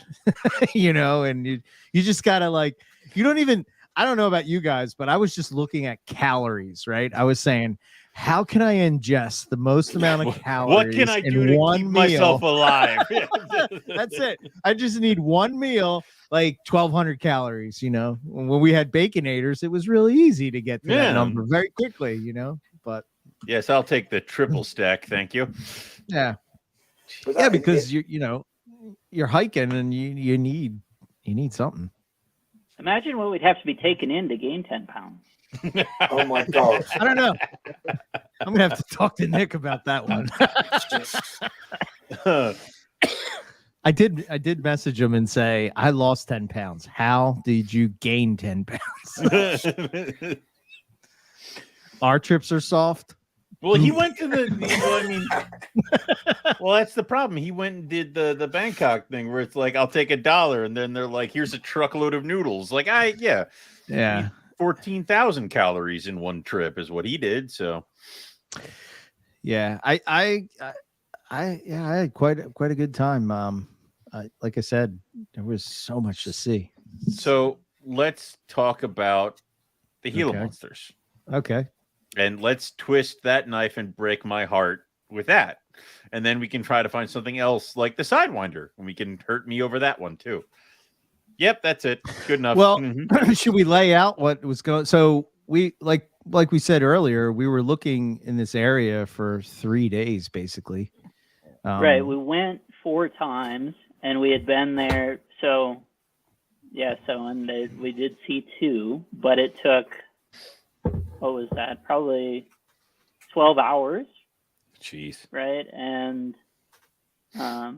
and you just gotta like you don't even. I don't know about you guys, but I was just looking at calories, right? I was saying, how can I ingest the most amount of calories? What can I do in to one keep meal? myself alive? That's it. I just need one meal, like 1,200 calories. When we had Baconators, it was really easy to get to Yeah. that number very quickly. But Yes, I'll take the triple stack. Thank you. yeah, But yeah, that- because you're hiking and you need something. Imagine what we'd have to be taken in to gain 10 pounds. oh my god. I don't know. I'm gonna have to talk to Nick about that one. I did message him and say I lost 10 pounds. How did you gain 10 pounds? Our trips are soft. Well, he went to the. Well, I mean, Well, that's the problem. He went and did the Bangkok thing where it's like, I'll take $1, and then they're like, here's a truckload of noodles. Like, Yeah. 14,000 calories in one trip is what he did. So, Yeah, I had quite a good time. Like I said, there was so much to see. So let's talk about the Gila Okay. monsters, Okay. and let's twist that knife and break my heart with that, and then we can try to find something else like the Sidewinder, and we can hurt me over that one too. Yep, that's it. Good enough. Well, should we lay out what was going? So we like we said earlier, we were looking in this area for 3 days, basically. Right. We went 4 times, and we had been there. So, yeah. So, we did see 2, but it took, what was that? Probably 12 hours. Jeez. Right. And a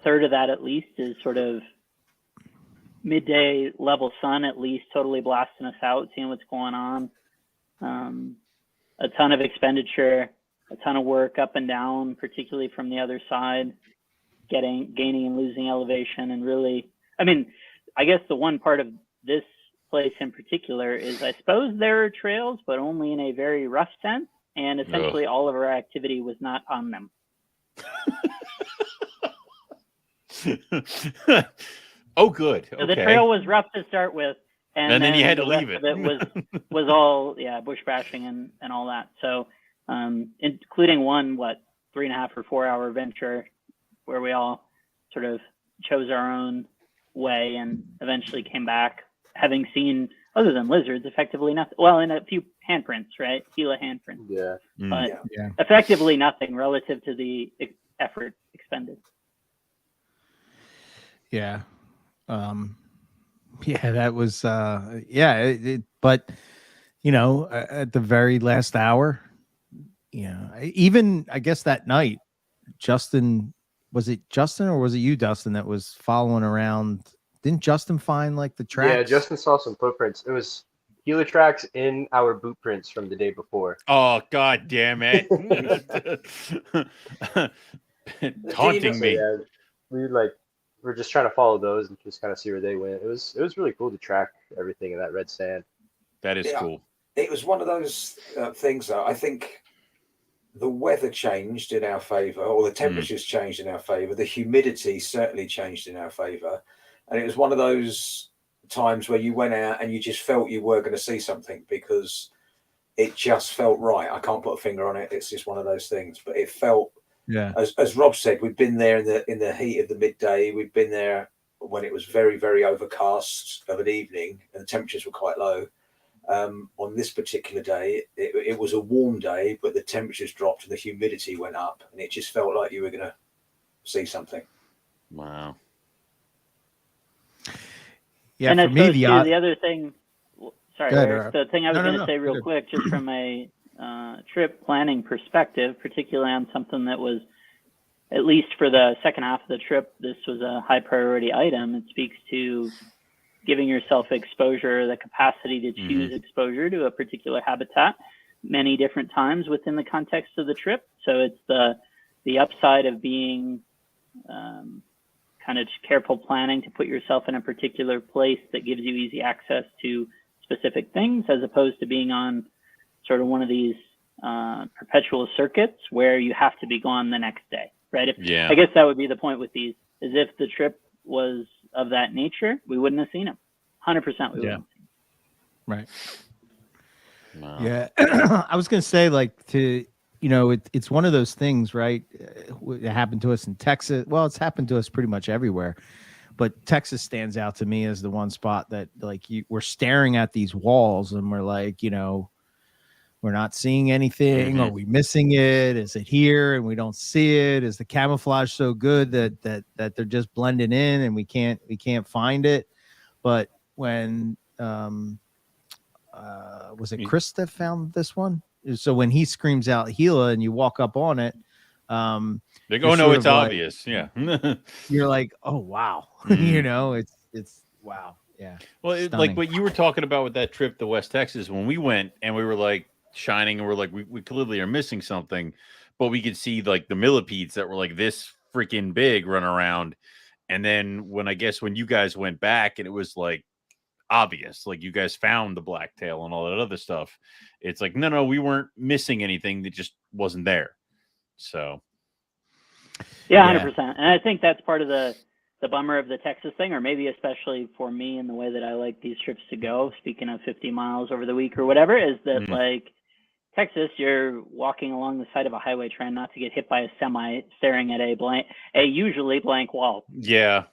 third of that at least is sort of midday level sun, at least totally blasting us out, seeing what's going on. A ton of expenditure, a ton of work up and down, particularly from the other side, gaining and losing elevation. And really, I mean, I guess the one part of this place in particular is, I suppose there are trails, but only in a very rough sense. And essentially all of our activity was not on them. Oh, good. So the trail was rough to start with. And then you had to leave it. It was all, bush bashing and all that. So, including one, 3.5 or 4 hour venture where we all sort of chose our own way and eventually came back having seen, other than lizards, effectively nothing. Well, and a few handprints, right? Gila handprints. Yeah. But effectively nothing relative to the effort expended. Yeah. That was, but, at the very last hour, even I guess that night, was it Justin or was it you, Dustin, that was following around? Didn't Justin find like the tracks? Yeah, Justin saw some footprints. It was Gila tracks in our boot prints from the day before. Oh, God damn it. Taunting me. Yeah, we're just trying to follow those and just kind of see where they went. It was really cool to track everything in that red sand. That is cool. It was one of those things, though. I think the weather changed in our favor, or the temperatures changed in our favor. The humidity certainly changed in our favor. And it was one of those times where you went out and you just felt you were going to see something because it just felt right. I can't put a finger on it. It's just one of those things. But it felt, as Rob said, we've been there in the heat of the midday. We've been there when it was very, very overcast of an evening and the temperatures were quite low. On this particular day, it was a warm day, but the temperatures dropped and the humidity went up, and it just felt like you were going to see something. Wow. Yeah, and for me, the other thing. Sorry, Eric, the thing I was going to say real quick, just from a trip planning perspective, particularly on something that was, at least for the second half of the trip, this was a high priority item. It speaks to giving yourself exposure, the capacity to choose exposure to a particular habitat many different times within the context of the trip. So it's the upside of being kind of careful planning to put yourself in a particular place that gives you easy access to specific things, as opposed to being on sort of one of these perpetual circuits where you have to be gone the next day, right? I guess that would be the point with these, is if the trip was of that nature, we wouldn't have seen them. 100% we wouldn't have seen them. Right. Wow. Yeah. I was going to say, it's one of those things, right? It happened to us in Texas. Well, it's happened to us pretty much everywhere, but Texas stands out to me as the one spot that we're staring at these walls and we're like, we're not seeing anything. Are we missing it? Is it here and we don't see it? Is the camouflage so good that they're just blending in and we can't find it? But when was it Chris that found this one? So when he screams out Gila and you walk up on it, they go, no, it's obvious. Yeah. You're like, oh wow. It's wow. Yeah. Well, like what you were talking about with that trip to West Texas, when we went and we were like shining and we're like, we clearly are missing something. but we could see like the millipedes that were like this freaking big run around. And then when you guys went back and it was like obvious, like you guys found the blacktail and all that other stuff, it's like, no, we weren't missing anything that just wasn't there. So yeah, 100%. And I think that's part of the bummer of the Texas thing, or maybe especially for me in the way that I like these trips to go, speaking of 50 miles over the week or whatever, is that like Texas, you're walking along the side of a highway trying not to get hit by a semi, staring at a usually blank wall. Yeah.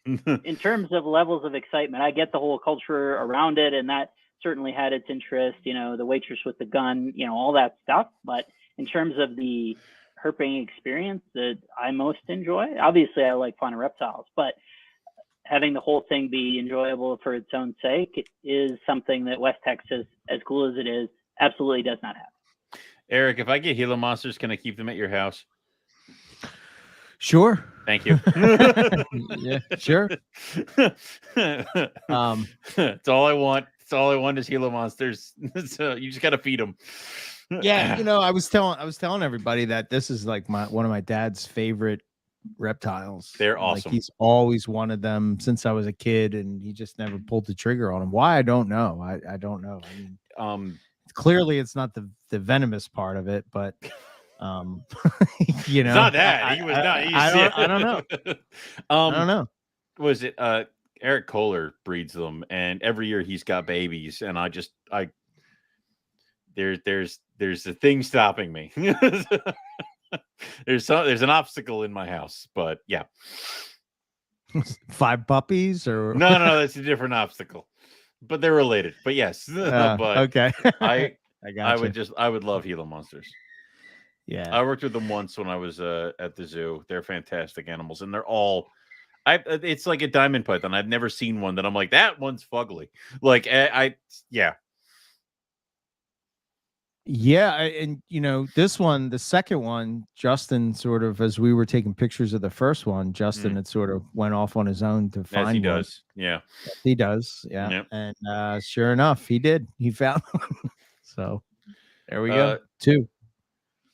In terms of levels of excitement, I get the whole culture around it, and that certainly had its interest, the waitress with the gun, all that stuff. But in terms of the herping experience that I most enjoy, obviously I like fauna reptiles, but having the whole thing be enjoyable for its own sake is something that West Texas, as cool as it is, absolutely does not have. Eric, if I get Gila monsters, can I keep them at your house? Sure. Thank you. Yeah, sure. That's all I want. That's all I want is Gila monsters. So you just got to feed them. Yeah, I was telling everybody that this is like one of my dad's favorite reptiles. They're awesome. Like he's always wanted them since I was a kid, and he just never pulled the trigger on them. Why? I don't know. I don't know. I mean, clearly it's not the venomous part of it, but it's not that. He was not. I don't know. I don't know. Was it Eric Kohler breeds them, and every year he's got babies, and there's a thing stopping me. There's an obstacle in my house, but yeah. 5 puppies or no, that's a different obstacle, but they're related. But yes, but okay. I got I would love Gila monsters. Yeah, I worked with them once when I was at the zoo. They're fantastic animals, and they're all. It's like a diamond python. I've never seen one that I'm like, that one's fugly. Like yeah. Yeah, and this one, the second one, Justin sort of, as we were taking pictures of the first one, Justin had sort of went off on his own to find. As he one. does, yeah. He does, yeah. Yep. And sure enough, he did. He found one. So there we go. 2.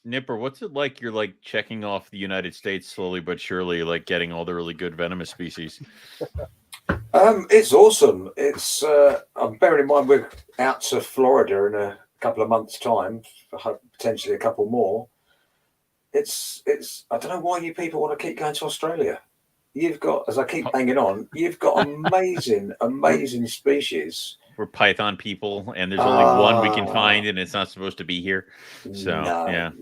Nipper, what's it like? You're like checking off the United States slowly but surely, like getting all the really good venomous species. It's awesome. It's I'm bearing in mind we're out to Florida in a couple of months' time, potentially a couple more. It's I don't know why you people want to keep going to Australia. You've got, as I keep banging on, you've got amazing species. We're python people, and there's only one we can find, and it's not supposed to be here. So no.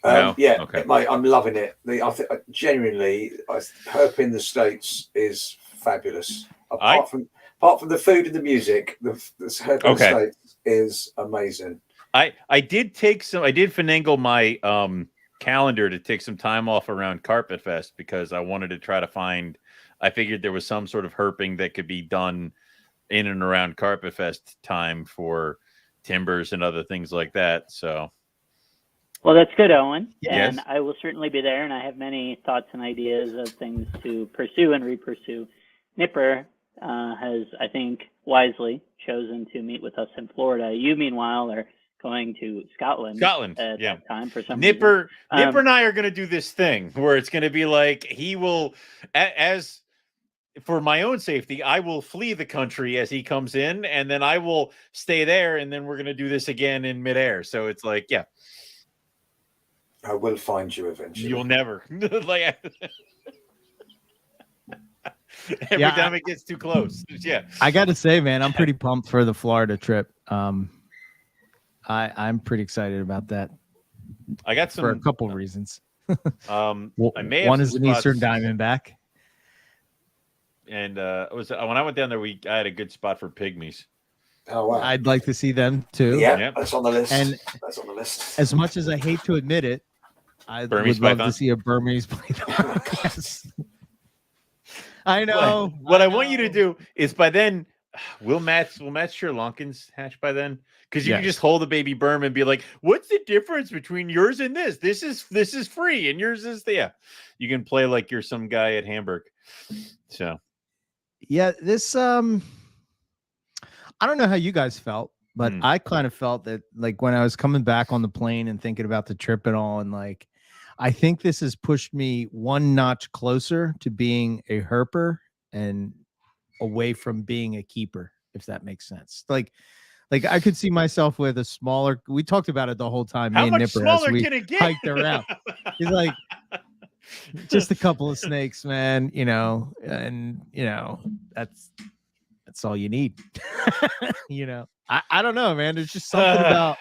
No? Yeah, okay. Mate, I'm loving it. I think genuinely, herping the States is fabulous. Apart from the food and the music, the herping the States is amazing. I did finagle my calendar to take some time off around Carpet Fest because I wanted to try to find. I figured there was some sort of herping that could be done in and around Carpet Fest time for timbers and other things like that. So, well, that's good, Owen. Yes. And I will certainly be there, and I have many thoughts and ideas of things to pursue and repursue. Nipper has, I think, wisely chosen to meet with us in Florida. You, meanwhile, are going to Scotland at that time for some Nipper reason. Nipper and I are going to do this thing where it's going to be like he will, as for my own safety, I will flee the country as he comes in, and then I will stay there, and then we're going to do this again in midair. So it's like, yeah. I will find you eventually. You'll never. Like every time it gets too close. Yeah. I got to say, man, I'm pretty pumped for the Florida trip. I'm pretty excited about that. I got some for a couple reasons. I may have one is an Eastern Diamondback. And when I went down there, I had a good spot for pygmies. Oh wow! I'd like to see them too. Yeah, that's on the list. And that's on the list. As much as I hate to admit it, I would love to see a Burmese python. Yes. I know. What I want you to do is by then, will Matt Sri Lankans hatch by then? Because you can just hold a baby Burm and be like, "What's the difference between yours and this? This is free, and yours is You can play like you're some guy at Hamburg. So. Yeah, this I don't know how you guys felt, but I kind of felt that like when I was coming back on the plane and thinking about the trip and all, and like, I think this has pushed me one notch closer to being a herper and away from being a keeper, if that makes sense. Like I could see myself with a smaller. We talked about it the whole time. How me and much Nipper smaller as we can it get? hiked around. He's like, just a couple of snakes, man. You know, and you know that's all you need. You know, I don't know, man. There's just something about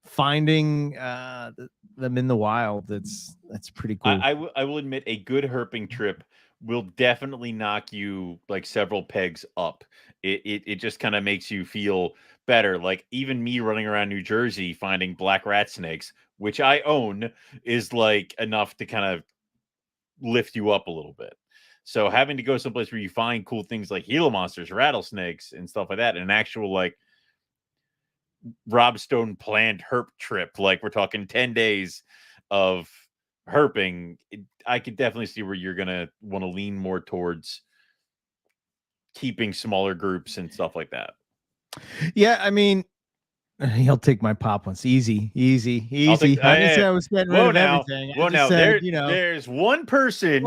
finding them in the wild that's pretty cool. I will admit a good herping trip will definitely knock you like several pegs up. It just kind of makes you feel better. Like even me running around New Jersey finding black rat snakes, which I own, is like enough to kind of lift you up a little bit. So having to go someplace where you find cool things like Gila monsters, rattlesnakes, and stuff like that, and an actual like Rob Stone planned herp trip, like we're talking 10 days of herping, I could definitely see where you're gonna want to lean more towards keeping smaller groups and stuff like that. Yeah, I mean, he'll take my pop once. Easy. I didn't say I was getting rid of everything. I just said, you know, there's one person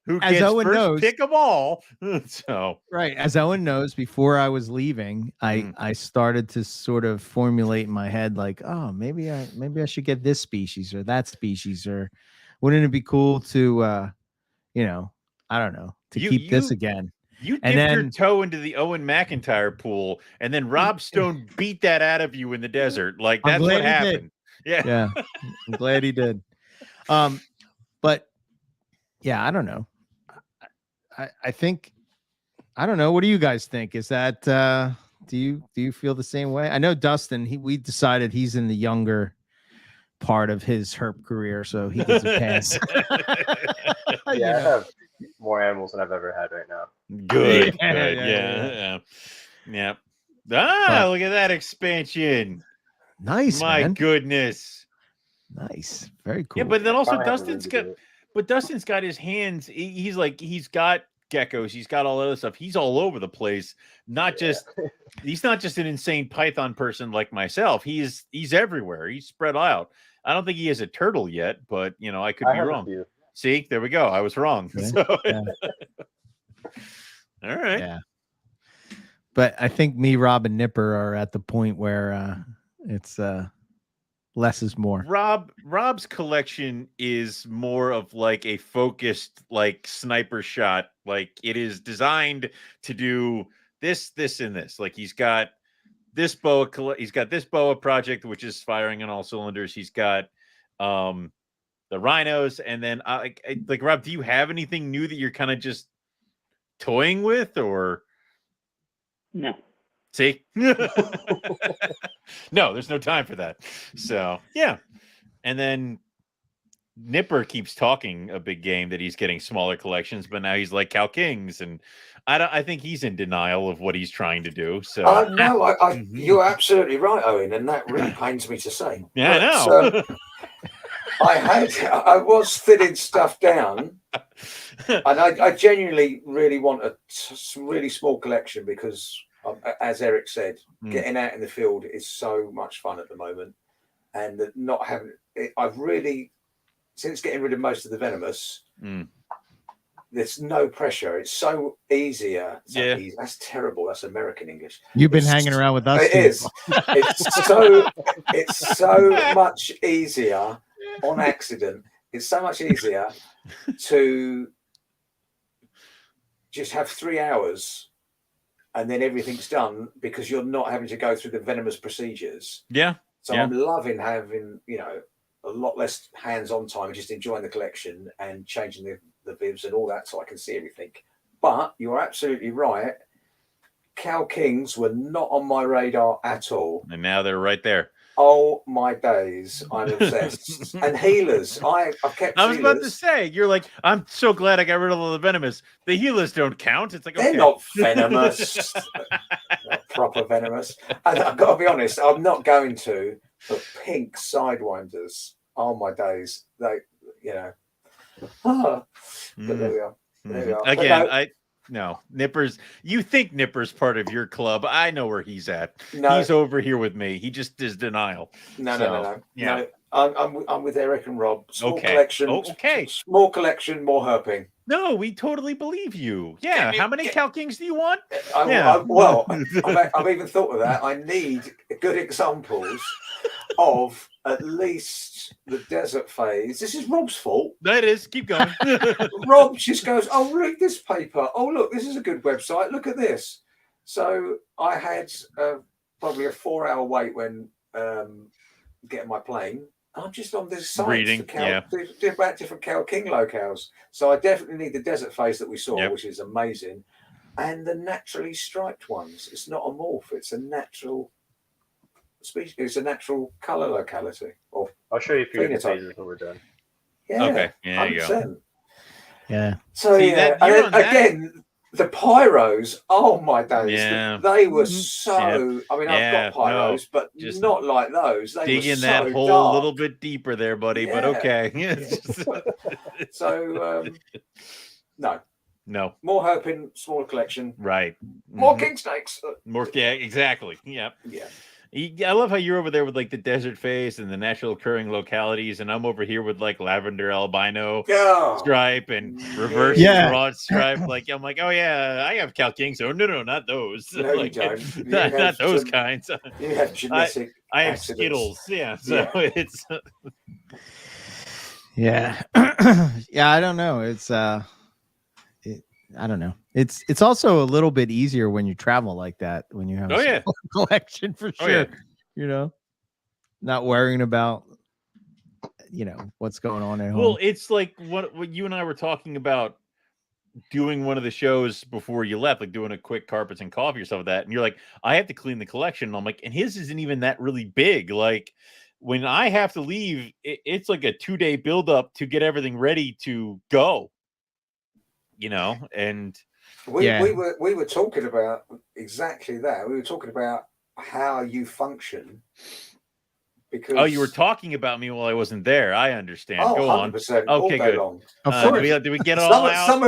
who as gets Owen first knows, pick of all. So right, as Owen knows, before I was leaving, I started to sort of formulate in my head like, oh, maybe I should get this species or that species, or wouldn't it be cool to you know, I don't know, to keep this again. You dipped your toe into the Owen McIntyre pool, and then Rob Stone beat that out of you in the desert. Like that's what happened. Yeah, I'm glad he did. But yeah, I don't know. I think I don't know. What do you guys think? Is that do you feel the same way? I know Dustin. We decided he's in the younger part of his herp career, so he gets a pass. Yeah, I have more animals than I've ever had right now. Good. Yeah. Look at that expansion. Nice, my man. Goodness. Nice. Very cool. Yeah, but then also Dustin's got his hands. He's got geckos. He's got all that other stuff. He's all over the place. He's not just an insane python person like myself. He's everywhere. He's spread out. I don't think he has a turtle yet, but you know, I could be wrong. See, there we go. I was wrong. Yeah. So, yeah. All right. Yeah. But I think me, Rob, and Nipper are at the point where it's less is more. Rob's collection is more of like a focused like sniper shot. Like it is designed to do this, and this. Like he's got this boa project, which is firing on all cylinders. He's got the rhinos, and then like Rob, do you have anything new that you're kind of just toying with, or no? See, no, there's no time for that. So yeah, and then Nipper keeps talking a big game that he's getting smaller collections, but now he's like Cal Kings, and I think he's in denial of what he's trying to do. So no, you're absolutely right, Owen, and that really pains me to say. Yeah, I know. I was thinning stuff down, and I genuinely really want a really small collection because, as Eric said, getting out in the field is so much fun at the moment, and not having it, I've really, since getting rid of most of the venomous, there's no pressure. It's so easier. Easy. That's terrible. That's American English. You've been hanging around with us. It is. It's so much easier. On accident, it's so much easier to just have 3 hours and then everything's done because you're not having to go through the venomous procedures. Yeah. So I'm loving having, you know, a lot less hands-on time and just enjoying the collection and changing the bibs and all that so I can see everything. But you're absolutely right. Cal Kings were not on my radar at all. And now they're right there. Oh my days, I'm obsessed. And healers, I kept. I was about to say, you're like, I'm so glad I got rid of all the venomous. The healers don't count. It's like they're not venomous, not proper venomous. And I've got to be honest, I'm not going to. But pink sidewinders, oh my days, they, you know. But there we are. There we are. Again, No, Nipper's. You think Nipper's part of your club? I know where he's at. No. He's over here with me. He just is denial. No. Yeah. No, I'm with Eric and Rob. Small Okay. collection. Oh, okay. Small collection, more herping. No, we totally believe you. Yeah. How many Cal Kings do you want? I've even thought of that. I need good examples of at least the desert phase. This is Rob's fault. That is. Keep going. Rob just goes, "Oh, read this paper. Oh, look, this is a good website. Look at this." So I had probably a 4-hour wait when getting my plane. I'm just on this site Reading, about different Cal King locales. So I definitely need the desert phase that we saw, which is amazing, and the naturally striped ones. It's not a morph; it's a natural species. It's a natural color locality. I'll show you a few of the phenotype. phases when we're done. Yeah. Okay. Yeah, there you go. 100%. Yeah. So See, yeah, that- you're and on then, that- again, the pyros. Oh my days! Yeah. They were so. I mean, Yeah, I've got pyros, but just not like those. They dig were in so that hole dark. a little bit deeper there, buddy. But Yeah. okay. It's just- So no, no. more herping, smaller collection, Right. more Mhm. king snakes. More. Yeah. Exactly. Yeah. Yeah. I love how you're over there with like the desert phase and the natural occurring localities, and I'm over here with like lavender albino Yeah. stripe and reverse Yeah. broad stripe. Like I'm like, oh yeah, I have Cal Kings. Oh no, not those. No, you like, don't. You Not have those some- kinds. You have genetic. I have accidents. Skittles. Yeah. So it's Yeah. Yeah, I don't know. It's I don't know. It's also a little bit easier when you travel like that, when you have Oh, a yeah. small collection for Oh, sure. yeah. You know, not worrying about what's going on at home. well, it's like what you and I were talking about doing one of the shows before you left, like doing a quick carpets and coffee or stuff like that. And you're like, I have to clean the collection. And I'm like, and his isn't even that really big. Like when I have to leave, it's like a 2-day buildup to get everything ready to go. And We Yeah. were talking about exactly that. We were talking about how you function. Because you were talking about me while I wasn't there. I understand. Oh, Go on. 100%, Okay, all day good. long. Of Did course. we get it all out? Some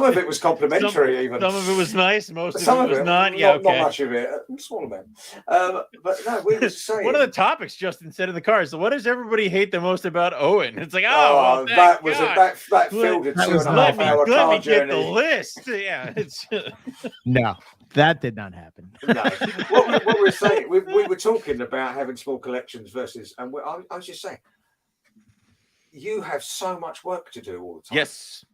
of it was complimentary, even. Some of it was nice. Most Some of it was not. Yeah, okay. not much of it. Small amount. But no, we were saying One of the topics Justin said in the car is, so what does everybody hate the most about Owen? It's like, Oh, that was that filled a That was 2.5 hour let car me get the journey. list. Yeah, it's No, that did not happen. No, what we're saying, we were talking about having small collections versus, and I was just saying, you have so much work to do all the time. yes.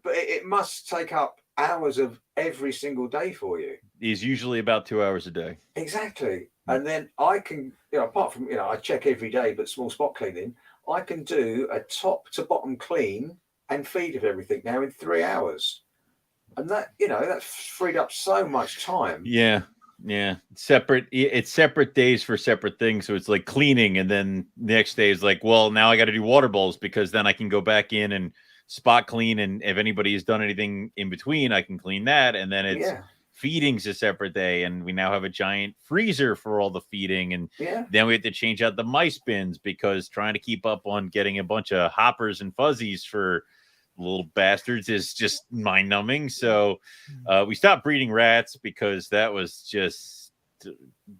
But it must take up hours of every single day for you. He's usually about 2 hours a day. Exactly. And then I can, apart from, I check every day, but small spot cleaning, I can do a top to bottom clean and feed of everything now in 3 hours. And that, that's freed up so much time. Yeah. Separate. It's separate days for separate things. So it's like cleaning, and then the next day is like, well, now I got to do water bowls because then I can go back in and spot clean. And if anybody has done anything in between, I can clean that. And then it's feeding's a separate day, and we now have a giant freezer for all the feeding. And then we have to change out the mice bins because trying to keep up on getting a bunch of hoppers and fuzzies for little bastards is just mind numbing. So we stopped breeding rats because that was just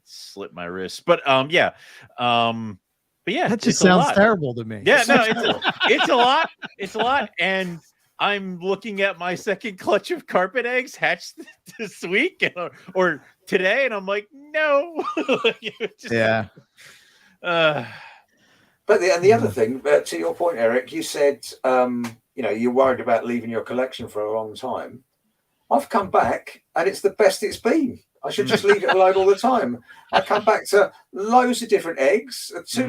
slit my wrist. But yeah. That just sounds terrible to me. Yeah, no, it's a lot. It's a lot. And I'm looking at my second clutch of carpet eggs hatched this week or today, and I'm like, no. But the other thing, to your point, Eric, you said, you're worried about leaving your collection for a long time. I've come back and it's the best it's been. I should just leave it alone all the time. I come back to loads of different eggs, two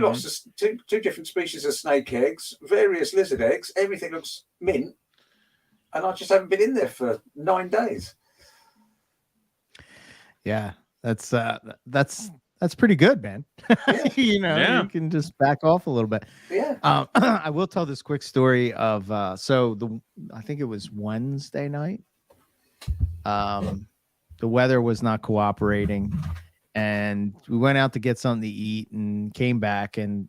different species of snake eggs, various lizard eggs. Everything looks mint, and I just haven't been in there for 9 days. Yeah, that's pretty good, man. You can just back off a little bit. Yeah. I will tell this quick story of I think it was Wednesday night. The weather was not cooperating, and we went out to get something to eat and came back, and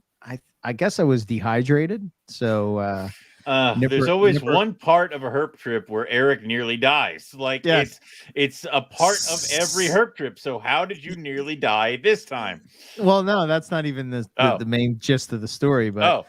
I guess I was dehydrated. So There's always one part of a herp trip where Eric nearly dies. Like it's a part of every herp trip. So how did you nearly die this time? Well, no, that's not even the main gist of the story. But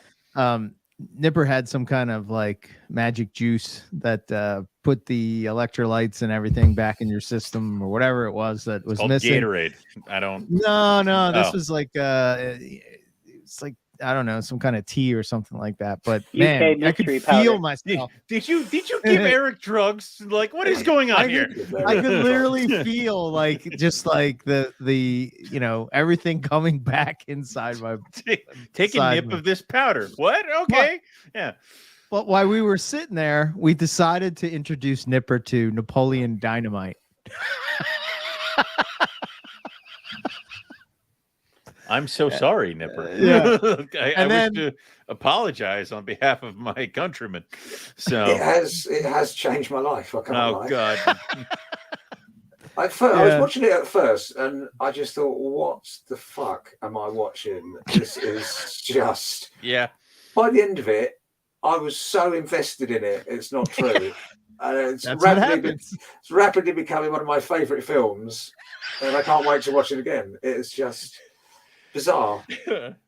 Nipper had some kind of like magic juice that put the electrolytes and everything back in your system or whatever it was that was missing. Gatorade. I don't. No. This was like it's like, I don't know, some kind of tea or something like that. But man, I could feel myself. Did you give Eric drugs? Like, what is going on here? I could literally feel like just like the everything coming back inside my. Take a nip of this powder. What? Okay. Yeah. But while we were sitting there, we decided to introduce Nipper to Napoleon Dynamite. I'm so sorry, Nipper. I wish to apologize on behalf of my countrymen. So it has changed my life. I can't lie. God. I was watching it at first, and I just thought, "What the fuck am I watching? This is just." Yeah. By the end of it, I was so invested in it. It's not true. And it's rapidly becoming one of my favourite films, and I can't wait to watch it again. It's just bizarre.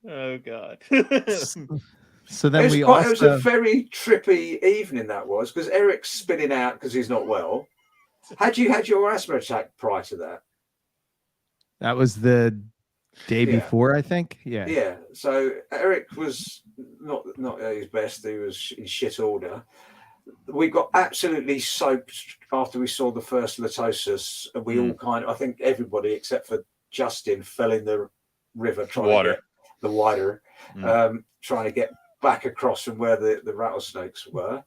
Oh God. So then it was a very trippy evening that was, because Eric's spinning out because he's not well. Had you had your asthma attack prior to that? That was the day before, I think. Yeah. So Eric was not at his best. He was in shit order. We got absolutely soaked after we saw the first litosis, and we all I think everybody except for Justin fell in the river trying to get the water, trying to get back across from where the rattlesnakes were.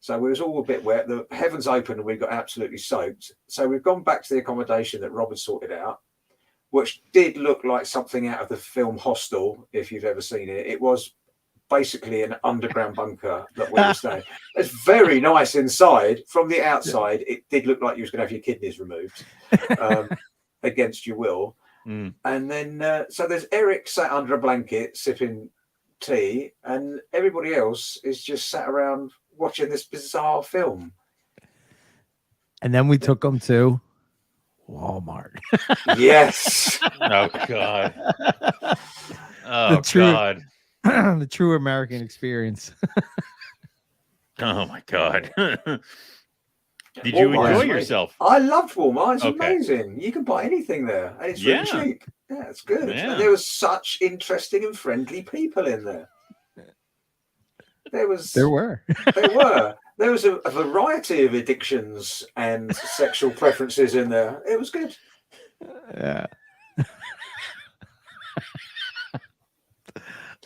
So we was all a bit wet. The heavens opened and we got absolutely soaked. So we've gone back to the accommodation that Rob had sorted out, which did look like something out of the film Hostel, if you've ever seen it. It was basically an underground bunker that we were staying. It's very nice inside. From the outside, it did look like you was going to have your kidneys removed against your will. And then, so there's Eric sat under a blanket sipping tea, and everybody else is just sat around watching this bizarre film. And then we took them to Walmart. Yes. Oh God. Oh God. The true American experience. Oh my God. Did you enjoy yourself? I loved Walmart. It's amazing. You can buy anything there, and it's really cheap. Yeah, it's good. Yeah. And there was such interesting and friendly people in there. There was a variety of addictions and sexual preferences in there. It was good. Yeah.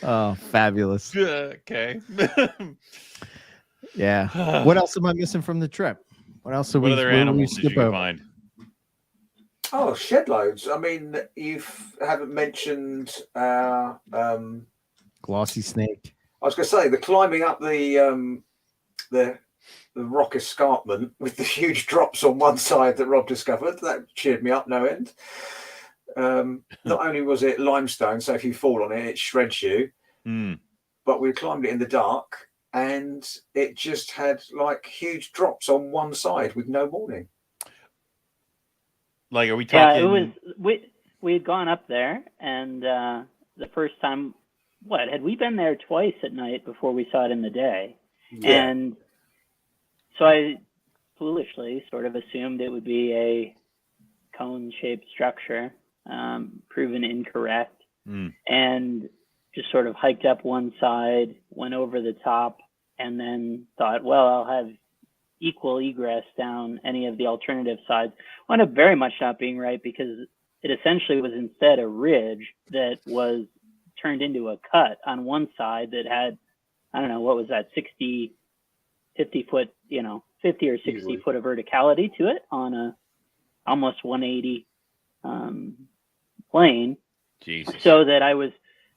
Oh, fabulous. Okay. Yeah. What else am I missing from the trip? What else what other animals did you find? Oh, shed loads. I mean, you haven't mentioned glossy snake. I was going to say the climbing up the rock escarpment with the huge drops on one side that Rob discovered. That cheered me up no end. Not only was it limestone, so if you fall on it, it shreds you. But we climbed it in the dark, and it just had like huge drops on one side with no warning. Like, are we talking? Yeah, it was. We had gone up there, and the first time, had we been there twice at night before we saw it in the day? Yeah. And so I foolishly sort of assumed it would be a cone-shaped structure, proven incorrect, and just sort of hiked up one side, went over the top, and then thought, well, I'll have equal egress down any of the alternative sides. Wound up very much not being right, because it essentially was instead a ridge that was turned into a cut on one side that had, I don't know, what was that, 50 foot, 50 or 60 foot of verticality to it on a almost 180 plane. Jesus. So that I was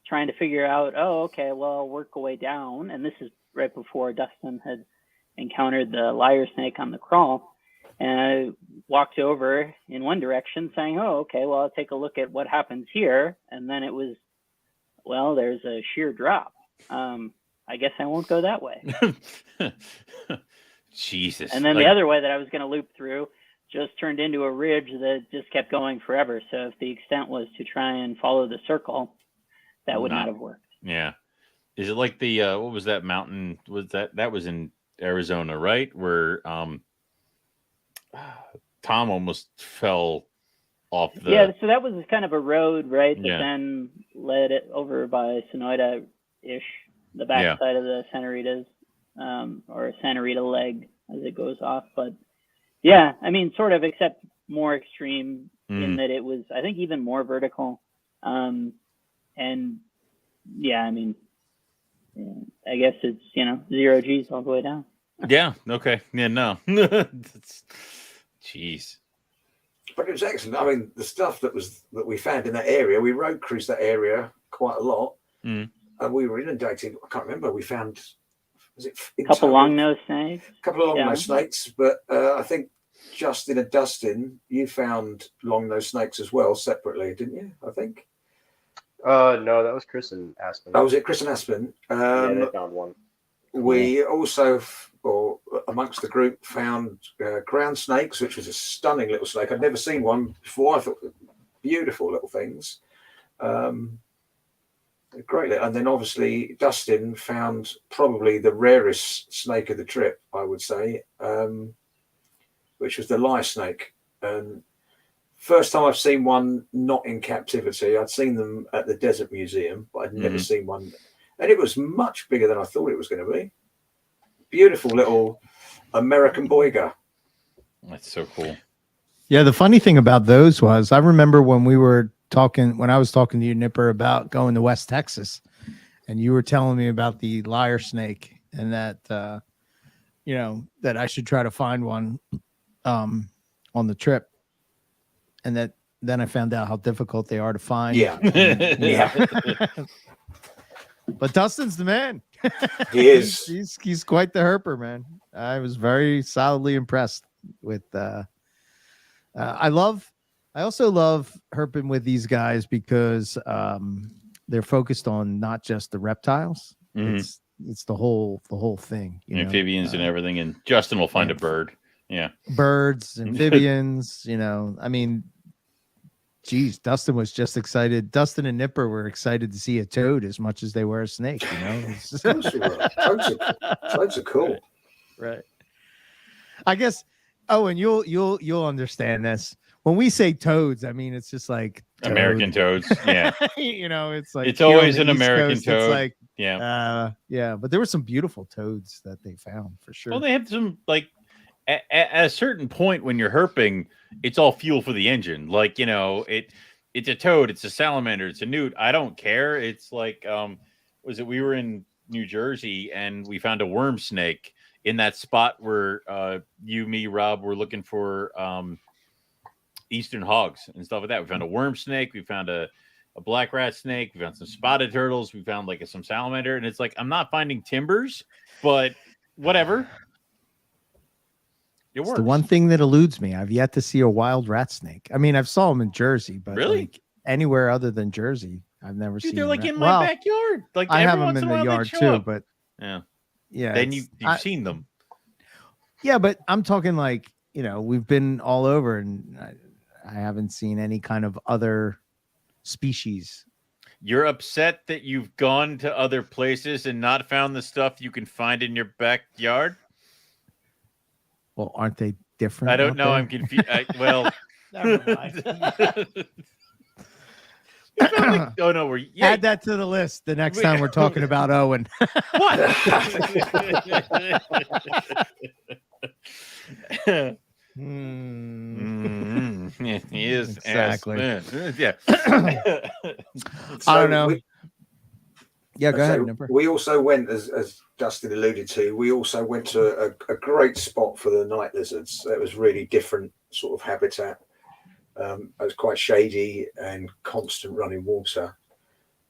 trying to figure out, I'll work a way down. And this is right before Dustin had encountered the lyre snake on the crawl. And I walked over in one direction saying, I'll take a look at what happens here. And then it was, there's a sheer drop. I guess I won't go that way. Jesus. And then the other way that I was going to loop through just turned into a ridge that just kept going forever. So if the extent was to try and follow the circle, that would not have worked. Yeah. Is it like the what was that mountain? Was that was in Arizona, right? Where Tom almost fell off the. Yeah, so that was kind of a road, right? That Yeah. then led it over by Sonoita-ish, the backside of the Santa Rita's, or Santa Rita leg as it goes off. But yeah, I mean, sort of, except more extreme in that it was, I think, even more vertical. And yeah, I mean, I guess it's, 0 G's all the way down. Yeah. Okay. Yeah. No. Jeez. But it was excellent. I mean, the stuff that we found in that area, we road cruised that area quite a lot, and we were inundated. I can't remember. We found a couple long-nosed snakes. A couple of long-nosed snakes, but I think Justin and Dustin, you found long-nosed snakes as well separately, didn't you? I think. No, that was Chris and Aspen. Oh, was it Chris and Aspen? Yeah, they found one. We also, or amongst the group, found ground snakes, which was a stunning little snake. I'd never seen one before. I thought beautiful little things. Great. And then obviously Dustin found probably the rarest snake of the trip, I would say, which was the lyre snake. And first time I've seen one not in captivity. I'd seen them at the Desert Museum, but I'd never seen one. And it was much bigger than I thought it was going to be. Beautiful little American boiga. That's so cool. Yeah, the funny thing about those was I remember when I was talking to you, Nipper, about going to West Texas, and you were telling me about the lyre snake and that, that I should try to find one on the trip. And that then I found out how difficult they are to find. Yeah. Yeah. But Dustin's the man. He is. He's quite the herper, man. I was very solidly impressed with. I also love herping with these guys because they're focused on not just the reptiles. It's the whole thing. Amphibians and everything. And Justin will find a bird. Yeah. Birds, amphibians. I mean. Geez, Dustin was just excited. Dustin and Nipper were excited to see a toad as much as they were a snake. Toads are cool, right? I guess. Oh, and you'll understand this when we say toads. I mean, it's just like American toads. Yeah, it's like it's always an American toad. It's like yeah. But there were some beautiful toads that they found for sure. Well, they have some like. At a certain point when you're herping, it's all fuel for the engine. Like, it's a toad, it's a salamander, it's a newt. I don't care. It's like, we were in New Jersey and we found a worm snake in that spot where you, me, Rob were looking for eastern hogs and stuff like that. We found a worm snake. We found a black rat snake. We found some spotted turtles. We found some salamander. And it's like, I'm not finding timbers, but whatever. It's the one thing that eludes me. I've yet to see a wild rat snake. I mean, I've saw them in Jersey, but really, anywhere other than Jersey, I've never seen. They're in my backyard. Like I have them in the yard too, but yeah. Then you've seen them. Yeah, but I'm talking we've been all over, and I haven't seen any kind of other species. You're upset that you've gone to other places and not found the stuff you can find in your backyard. Well, aren't they different? I don't know. I'm confused. Never mind. Oh no, add that to the list the next time we're talking about Owen. What? He is exactly. Yeah. I don't know. Go ahead. We also went, as Dustin alluded to, we also went to a great spot for the night lizards. It was really different sort of habitat. It was quite shady and constant running water.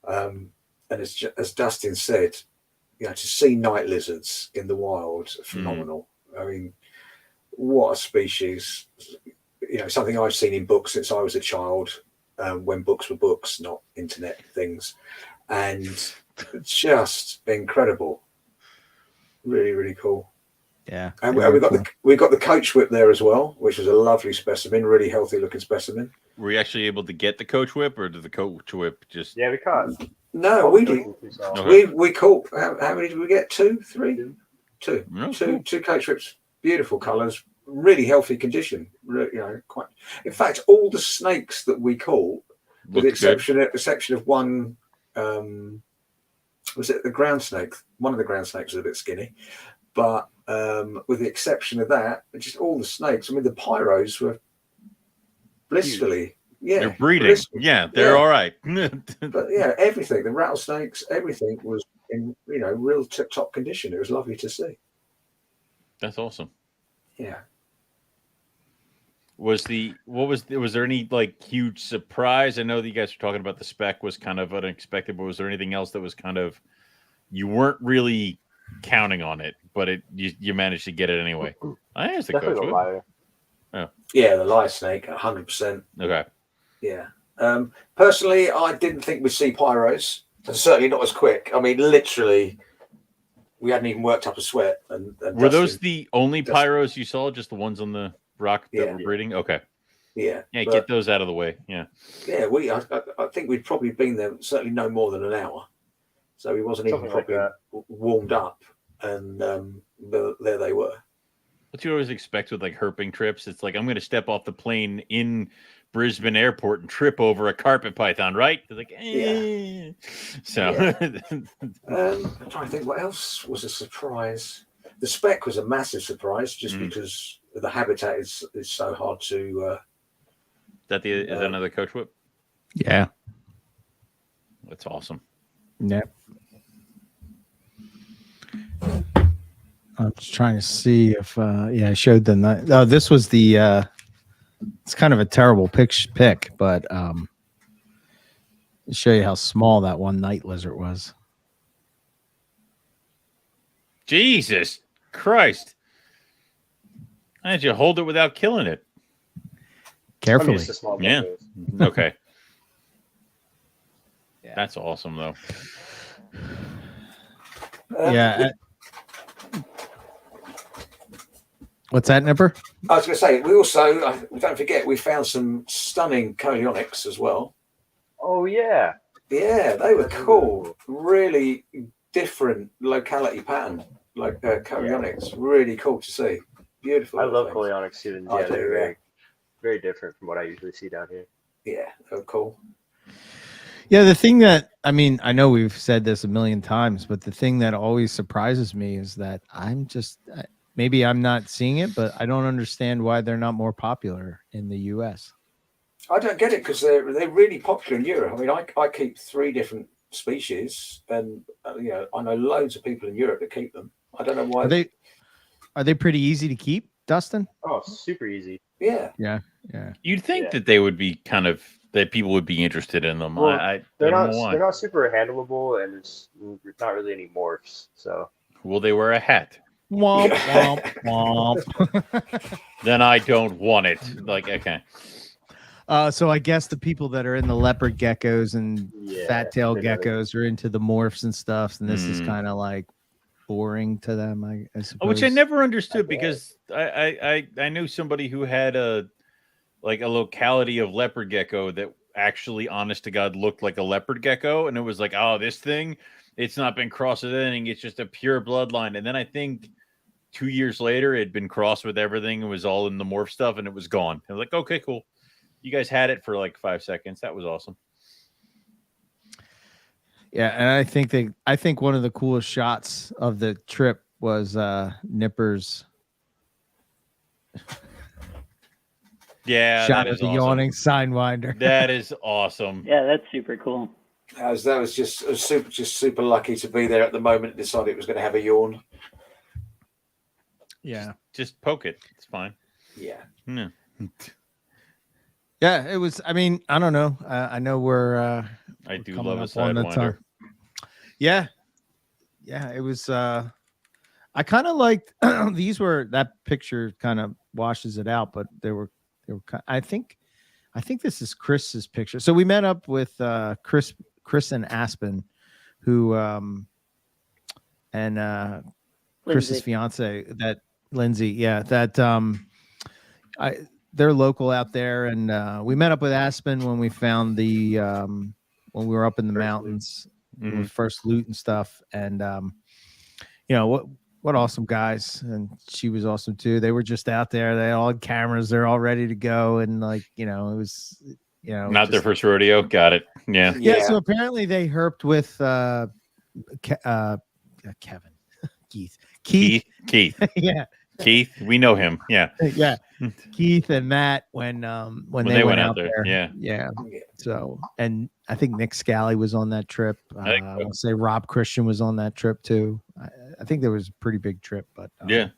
And as Dustin said, to see night lizards in the wild, phenomenal. I mean, what a species. Something I've seen in books since I was a child, when books were books, not internet things. And just incredible. Really, really cool. Yeah, And very we got the coach whip there as well, which was a lovely specimen, really healthy looking specimen. Were you actually able to get the coach whip, or did the coach whip just? Yeah, we caught. No, we did. Okay. We caught. How many did we get? Two, three, two, Oh, two, cool. two coach whips. Beautiful colours, really healthy condition. You know, quite. In fact, all the snakes that we caught, with the exception of one, was it the ground snake? One of the ground snakes was a bit skinny, but with the exception of that, just all the snakes. I mean, the pyros were blissfully. Yeah, They're breeding. blissfully. Yeah, they're all right. But yeah, everything, the rattlesnakes, everything was in, you know, real tip-top condition. It was lovely to see. That's awesome. Yeah. Was there any like huge surprise? I know that you guys were talking about the spec was kind of unexpected, but was there anything else that was kind of, you weren't really counting on it, but you managed to get it anyway? I asked the coach. Definitely the liar. Oh. Yeah, the live snake, 100%. Okay. Yeah. Personally, I didn't think we'd see pyros. Certainly not as quick. I mean, literally, we hadn't even worked up a sweat. And were those the only pyros you saw? Just the ones on the rock that were breeding? Okay. Yeah. Yeah, get those out of the way. Yeah. Yeah, I think we'd probably been there certainly no more than an hour. So he wasn't even properly warmed up. And there they were. What you always expect with like herping trips, it's like, I'm going to step off the plane in Brisbane Airport and trip over a carpet python, right? They're like, eh. So I'm trying to think what else was a surprise. The spec was a massive surprise just because the habitat is so hard to. Is that another coach whip? Yeah, that's awesome. Yeah. I'm just trying to see if I showed the night. Oh, this was the it's kind of a terrible pick, but to show you how small that one night lizard was. Jesus Christ. How did you hold it without killing it? Carefully. Yeah. Okay. Yeah. That's awesome though. Yeah. What's that, Nipper? I was going to say, we also, don't forget, we found some stunning Coleonyx as well. Oh, yeah. Yeah, they were cool. Really different locality pattern, like Coleonyx. Really cool to see. Beautiful. I love Coleonyx too. Yeah, they're very, very different from what I usually see down here. Yeah, they were cool. Yeah, the thing that, I mean, I know we've said this a million times, but the thing that always surprises me is that maybe I'm not seeing it, but I don't understand why they're not more popular in the U.S. I don't get it because they're really popular in Europe. I mean, I keep 3 different species, and you know, I know loads of people in Europe that keep them. I don't know why. Are they pretty easy to keep, Dustin? Oh, super easy. Yeah. Yeah. You'd think that they would be that people would be interested in them. Well, they're not super handleable, and there's not really any morphs. So will they wear a hat? Womp womp womp. Then I don't want it. Like, okay. So I guess the people that are in the leopard geckos and fat tail geckos are into the morphs and stuff, and this is kind of like boring to them, I suppose. Which I never understood because I knew somebody who had a locality of leopard gecko that actually, honest to God, looked like a leopard gecko, and it was like, oh, this thing, it's not been crossed with anything, it's just a pure bloodline. And then I think 2 years later, it had been crossed with everything. It was all in the morph stuff, and it was gone. I was like, okay, cool. You guys had it for like 5 seconds. That was awesome. Yeah, and I think one of the coolest shots of the trip was Nipper's shot of the yawning sidewinder. That is awesome. Yeah, that's super cool. That was just super lucky to be there at the moment. It decided it was going to have a yawn. Yeah, just poke it. It's fine. Yeah. Yeah. Yeah, it was. I mean, I don't know. I know we're. I do love a sidewinder. Yeah, it was. I kind of liked these. That picture kind of washes it out, but they were. I think this is Chris's picture. So we met up with Chris and Aspen, who and Chris's Lindsay. fiance, that Lindsay, yeah, that they're local out there, and we met up with Aspen when we found the when we were up in the First loot. mountains Mhm. with first loot and stuff, and you know what awesome guys, and she was awesome too. They were just out there, they all had cameras, they're all ready to go, and like it was Not their first rodeo. Got it. Yeah. yeah. So apparently they herped with Kevin Keith yeah Keith. We know him. Yeah. yeah Keith and Matt when they went out there. Yeah. Yeah. So, and I think Nick Scally was on that trip. I think so. I want to say Rob Christian was on that trip too. I think there was a pretty big trip, but Yeah.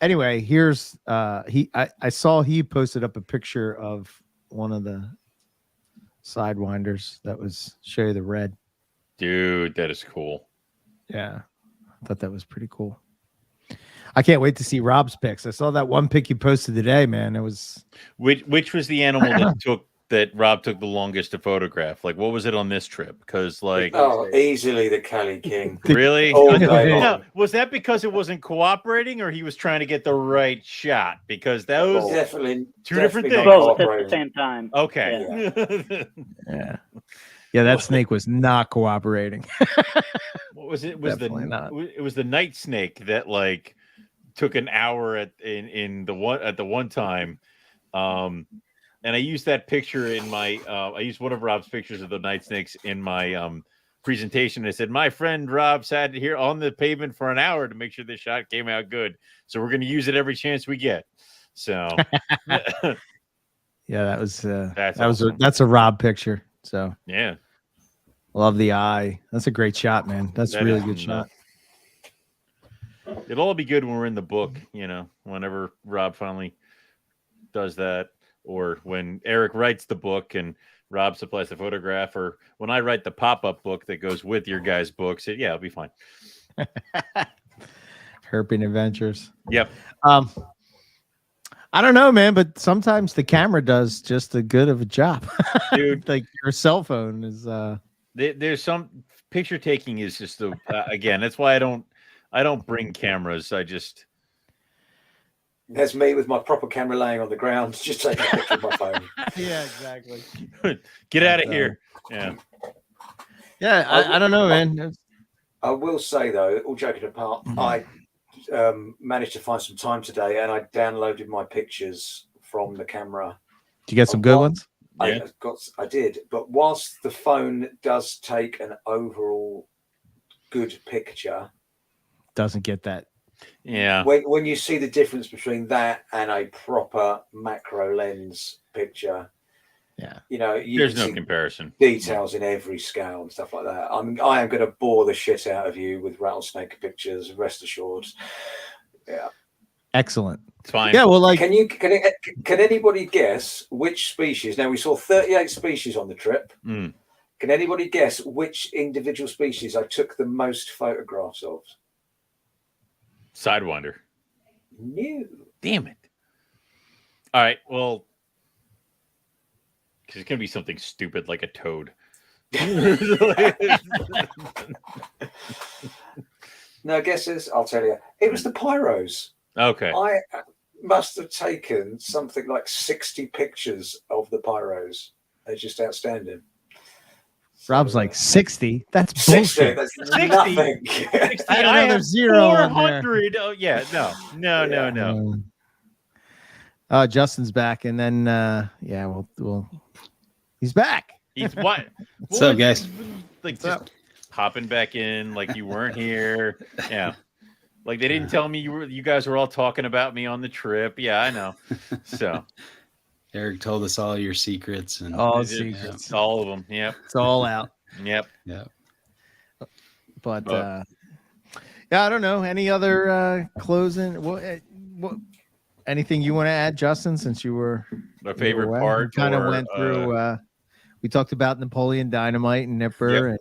Anyway, here's I saw he posted up a picture of one of the sidewinders that was show you the red. Dude, that is cool. Yeah, I thought that was pretty cool. I can't wait to see Rob's pics. I saw that one pic you posted today, man. It was Which was the animal that Rob took the longest to photograph? Like, what was it on this trip? Because like, easily the Cali King. really? All day long. No, was that because it wasn't cooperating, or he was trying to get the right shot? Because that was Definitely two different not things. Both at the cooperating. same time. Okay. yeah, that snake was not cooperating. What was it? Was Definitely not. It was the night snake that like took an hour at the one time. And I used that picture in my I used one of Rob's pictures of the night snakes in my presentation. I said, my friend Rob sat here on the pavement for an hour to make sure the shot came out good. So we're going to use it every chance we get. So yeah, that was awesome. that's a Rob picture. So yeah, love the eye. That's a great shot, man. That's a really good shot. It'll all be good when we're in the book, whenever Rob finally does that, or when Eric writes the book and Rob supplies the photograph, or when I write the pop-up book that goes with your guys' books. It'll be fine. Herping Adventures. Yep. I don't know, man, but sometimes the camera does just as good of a job. Dude. Like your cell phone is there's some picture taking is just again, that's why I don't bring cameras. There's me with my proper camera laying on the ground, just taking a picture of my phone. yeah, exactly. Get out of here. Yeah. Yeah, I don't know, man. I will say though, all joking apart, I managed to find some time today, and I downloaded my pictures from the camera. Did you get some good ones? Yeah. I did, but whilst the phone does take an overall good picture, doesn't get that. Yeah. When you see the difference between that and a proper macro lens picture, yeah, there's no comparison. Details in every scale and stuff like that. I am going to bore the shit out of you with rattlesnake pictures. Rest assured. Yeah. Excellent. It's fine. Yeah. Well, like, can anybody guess which species? Now we saw 38 species on the trip. Mm. Can anybody guess which individual species I took the most photographs of? Sidewinder. No. Damn it. All right. Well, because it's going to be something stupid like a toad. No guesses? I'll tell you. It was the pyros. Okay. I must have taken something like 60 pictures of the pyros. They're just outstanding. Rob's like 60. That's 60. bullshit. That's 60? nothing. 60, I I have have 0 on there. 400. Oh, yeah. No. Justin's back, and then we'll he's back. He's what? What's up, guys? Like just popping back in like you weren't here. Yeah. Like they didn't tell me you guys were all talking about me on the trip. Yeah, I know. So Eric told us all your secrets and all secrets. All of them. Yep. It's all out. Yep. Yeah. But I don't know. Any other closing? What? Anything you want to add, Justin? Since you were my favorite away? part, We kind of went through. We talked about Napoleon Dynamite and Nipper,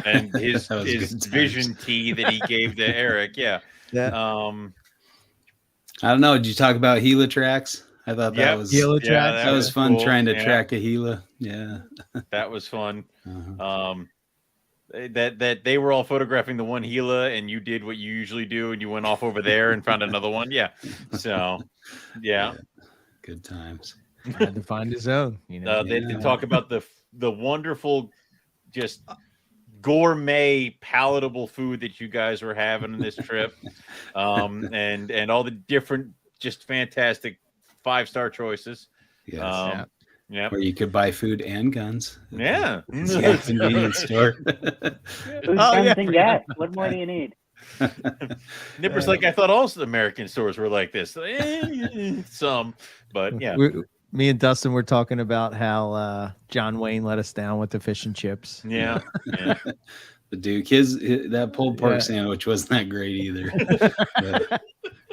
and his good vision tee that he gave to Eric. Yeah. Yeah. I don't know. Did you talk about Gila tracks? I thought that was Gila tracks. That was fun cool. trying to track a Gila. Yeah. That was fun. Uh-huh. that they were all photographing the one Gila, and you did what you usually do, and you went off over there and found another one. Yeah. So, yeah. Good times. Had to find his own. They talk about the wonderful, just gourmet, palatable food that you guys were having on this trip, and all the different, just fantastic 5-star choices. Yes. Yeah. Where you could buy food and guns. Yeah. It's a convenience store. Food, guns, and gas. What more do you need? Nipper's like, I thought all American stores were like this. Some, but yeah. Me and Dustin were talking about how John Wayne let us down with the fish and chips. Yeah. But Duke, that pulled pork sandwich wasn't that great either.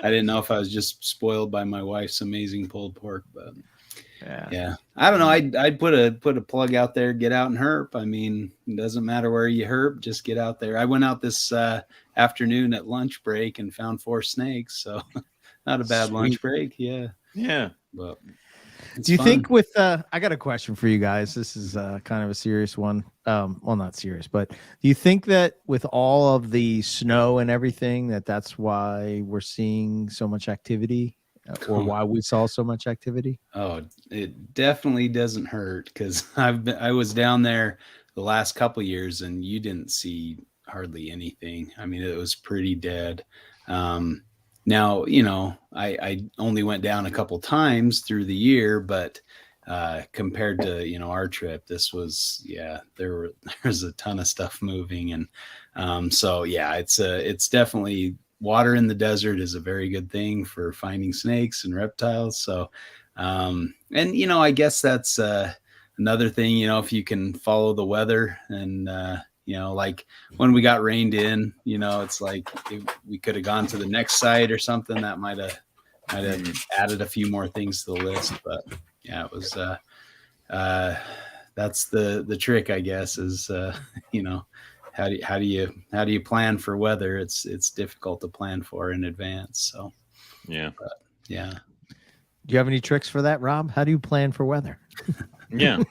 I didn't know if I was just spoiled by my wife's amazing pulled pork, but yeah. I don't know. I'd put a plug out there. Get out and herp. I mean, it doesn't matter where you herp. Just get out there. I went out this afternoon at lunch break and found 4 snakes. So not a bad lunch break. Yeah. But do you think with I got a question for you guys. This is kind of a serious one. Well, not serious, but do you think that with all of the snow and everything that's why we're seeing so much activity, or why we saw so much activity? Oh, it definitely doesn't hurt, because I was down there the last couple of years and you didn't see hardly anything. I mean, it was pretty dead. Now, I only went down a couple times through the year, but compared to, our trip, this was, there's a ton of stuff moving. And so, it's definitely, water in the desert is a very good thing for finding snakes and reptiles. So, and, I guess that's another thing, if you can follow the weather and, like when we got rained in, it's like we could have gone to the next site or something that might have added a few more things to the list. But yeah, it was, that's the trick, I guess, is, how do you plan for weather? It's difficult to plan for in advance. So, yeah. Do you have any tricks for that, Rob? How do you plan for weather? Yeah.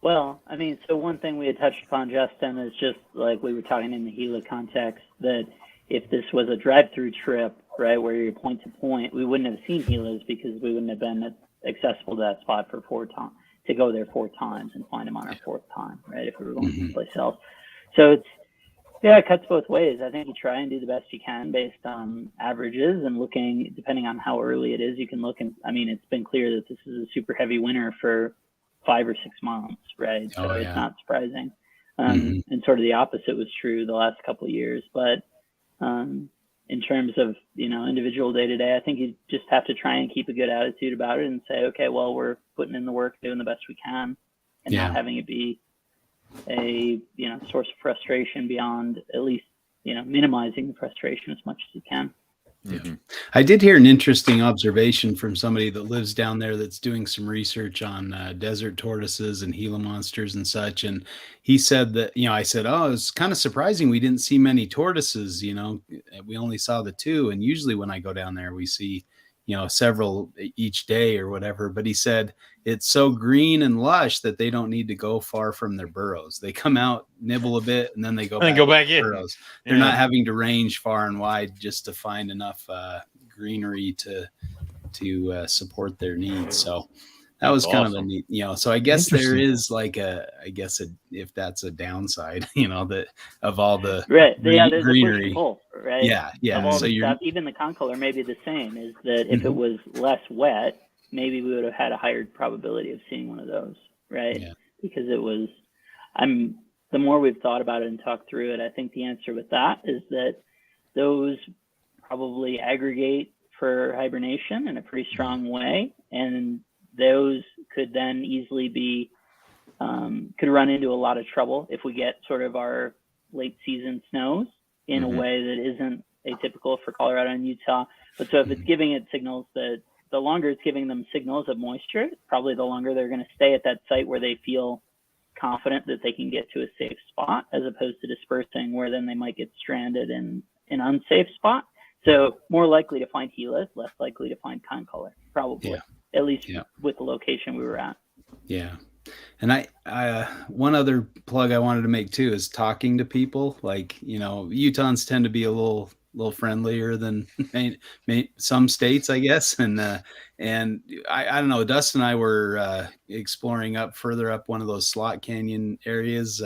Well, I mean, so one thing we had touched upon, Justin, is just like we were talking in the Gila context, that if this was a drive-through trip, right, where you're point to point, we wouldn't have seen Gilas because we wouldn't have been accessible to that spot for 4 times, to go there 4 times and find them on our 4th time, right, if we were going someplace else. So it cuts both ways. I think you try and do the best you can based on averages and looking, depending on how early it is, you can look and, I mean, it's been clear that this is a super heavy winter for 5 or 6 months, right? So it's not surprising. And sort of the opposite was true the last couple of years. But in terms of, individual day to day, I think you just have to try and keep a good attitude about it and say, okay, well, we're putting in the work, doing the best we can, and not having it be a, source of frustration beyond at least, minimizing the frustration as much as you can. Yeah. I did hear an interesting observation from somebody that lives down there that's doing some research on desert tortoises and Gila monsters and such. And he said that, I said, oh, it's kind of surprising we didn't see many tortoises, we only saw the 2. And usually when I go down there, we see, several each day or whatever. But he said it's so green and lush that they don't need to go far from their burrows. They come out, nibble a bit, and then they go back in burrows. They're not having to range far and wide just to find enough greenery to support their needs. So that was kind of a neat, so I guess there is like if that's a downside, that of all the greenery. Right. Yeah. So even the concolor may be the same, is that if it was less wet, maybe we would have had a higher probability of seeing one of those, right? Yeah. Because it was, the more we've thought about it and talked through it, I think the answer with that is that those probably aggregate for hibernation in a pretty strong way. And those could then easily be, could run into a lot of trouble if we get sort of our late season snows in a way that isn't atypical for Colorado and Utah. But so if it's giving it signals that, the longer it's giving them signals of moisture, probably the longer they're going to stay at that site where they feel confident that they can get to a safe spot, as opposed to dispersing where then they might get stranded in an unsafe spot. So more likely to find Gilas, less likely to find concolor, probably, at least with the location we were at. Yeah. And I one other plug I wanted to make too is talking to people. Like, Utahns tend to be a little friendlier than some states, I guess. And I don't know. Dustin and I were exploring further up one of those slot canyon areas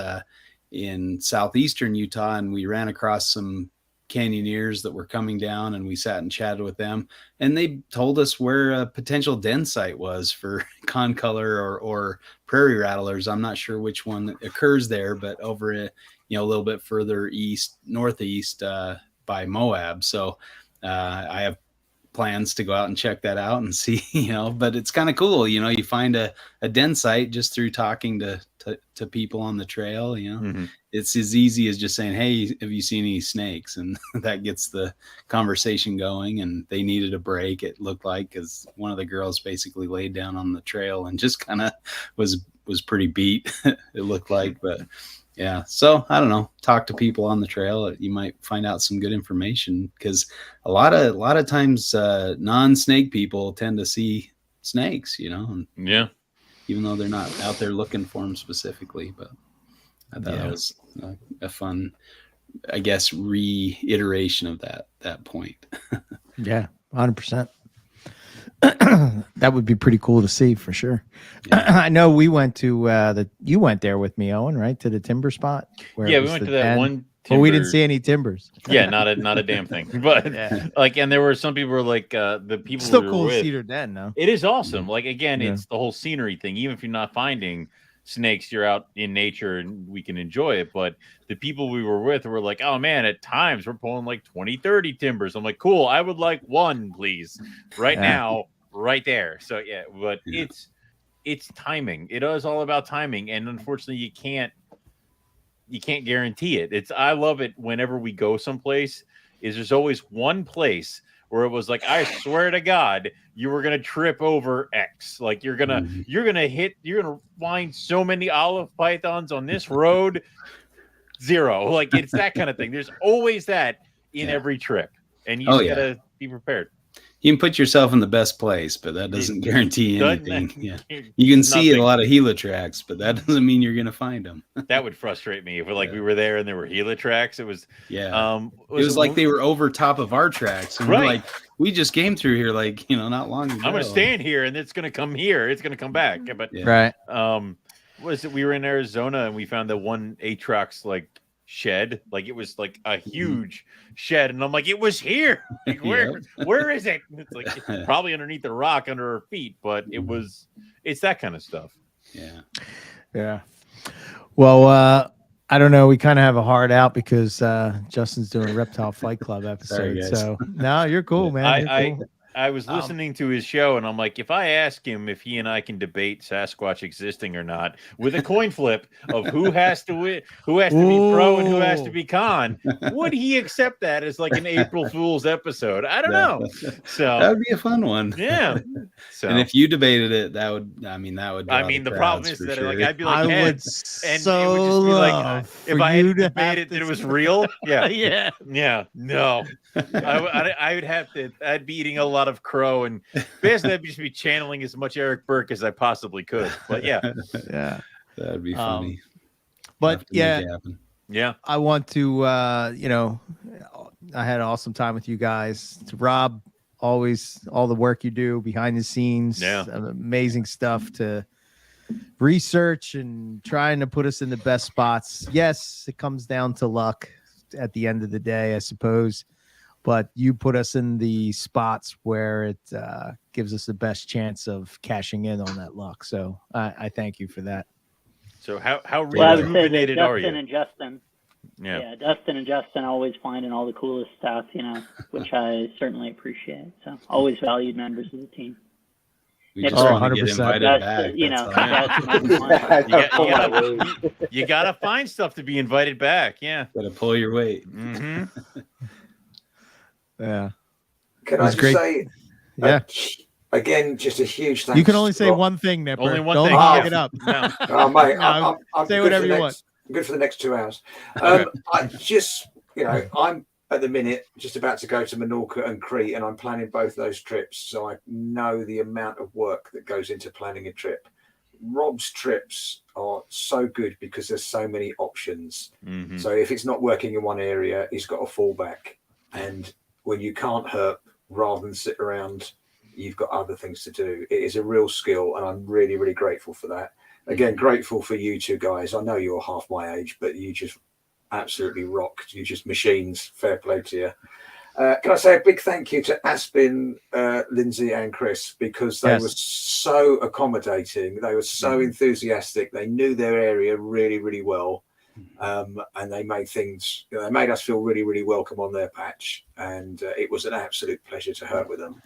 in southeastern Utah, and we ran across some canyoneers that were coming down, and we sat and chatted with them, and they told us where a potential den site was for concolor or prairie rattlers. I'm not sure which one occurs there, but over a little bit further northeast by Moab. So I have plans to go out and check that out and see, but it's kind of cool. You find a den site just through talking to people on the trail. Mm-hmm. It's as easy as just saying, hey, have you seen any snakes? And that gets the conversation going. And they needed a break, it looked like, because one of the girls basically laid down on the trail and just kind of was pretty beat, it looked like. But yeah, so I don't know, talk to people on the trail. You might find out some good information, because a lot of times non-snake people tend to see snakes, and yeah, even though they're not out there looking for them specifically. But I thought that was a fun, I guess, reiteration of that point. Yeah, 100%. That would be pretty cool to see for sure. Yeah. I know we went to you went there with me, Owen, right? To the timber spot. Yeah, we went to that one. But we didn't see any timbers. Yeah, not a damn thing. But and there were some people who were like the people still we cool were to with, see their den, though. It is awesome. Like, again, it's the whole scenery thing. Even if you're not finding snakes, you're out in nature and we can enjoy it. But the people we were with were like, oh man, at times we're pulling like 20, 30 timbers. I'm like, cool, I would like one, please, right now, right there. So but it's timing. It is all about timing, and unfortunately you can't guarantee it. I love it whenever we go someplace, there's always one place where it was like, I swear to God, you were gonna trip over X. Like you're gonna find so many olive pythons on this road. 0. Like it's that kind of thing. There's always that in every trip, and you just gotta be prepared. You can put yourself in the best place, but that doesn't guarantee anything. You can see a lot of helitrax, but that doesn't mean you're going to find them. That would frustrate me if we were there and there were helitrax. It was it was like they were over top of our tracks, and we're like, we just came through here not long ago. I'm going to stand here, and it's going to come here. It's going to come back. But was it? We were in Arizona and we found the one Atrox shed. Like it was like a huge shed, and I'm like, it was here. Like, where is it? It's like probably underneath the rock under our feet, but it's that kind of stuff. Yeah. Well, I don't know. We kind of have a hard out because Justin's doing a Reptile Fight Club episode. So no, you're cool, man. I was listening to his show, and I'm like, if I ask him if he and I can debate Sasquatch existing or not with a coin flip of who has to win, who has to be pro and who has to be con, would he accept that as like an April Fool's episode? I don't know. So that would be a fun one. Yeah. So, and if you debated it, that would. The problem is that I'd be like, I would and so it would just be like, if I had debated that it was real, no, I would have to. I'd be eating a lot of crow, and basically I'd just be channeling as much Eric Burke as I possibly could. But that'd be funny. But I want to I had an awesome time with you guys. To Rob, always all the work you do behind the scenes, amazing stuff to research and trying to put us in the best spots. Yes, it comes down to luck at the end of the day, I suppose. But you put us in the spots where it gives us the best chance of cashing in on that luck. So I thank you for that. So how rejuvenated are you? Dustin and Justin. Yeah, Dustin and Justin always finding all the coolest stuff, which I certainly appreciate. So always valued members of the team. We just want to get invited back. You gotta find stuff to be invited back. Yeah, gotta pull your weight. Mm-hmm. Yeah. Can I just say, again, just a huge thanks. You can only say one thing, Nipper. Only one Don't thing. Don't it up. No, mate, I'm say whatever you want. I'm good for the next 2 hours. I just, I'm at the minute just about to go to Menorca and Crete, and I'm planning both those trips. So I know the amount of work that goes into planning a trip. Rob's trips are so good because there's so many options. Mhm. So if it's not working in one area, he's got a fallback. And when you can't herp, rather than sit around, you've got other things to do. It is a real skill, and I'm really, really grateful for that. Again, grateful for you two guys. I know you're half my age, but you just absolutely rock. You're just machines. Fair play to you. Can I say a big thank you to Aspin, Lindsay, and Chris, because they were so accommodating. They were so enthusiastic. They knew their area really, really well, and they made things. They made us feel really, really welcome on their patch, and it was an absolute pleasure to herp with them.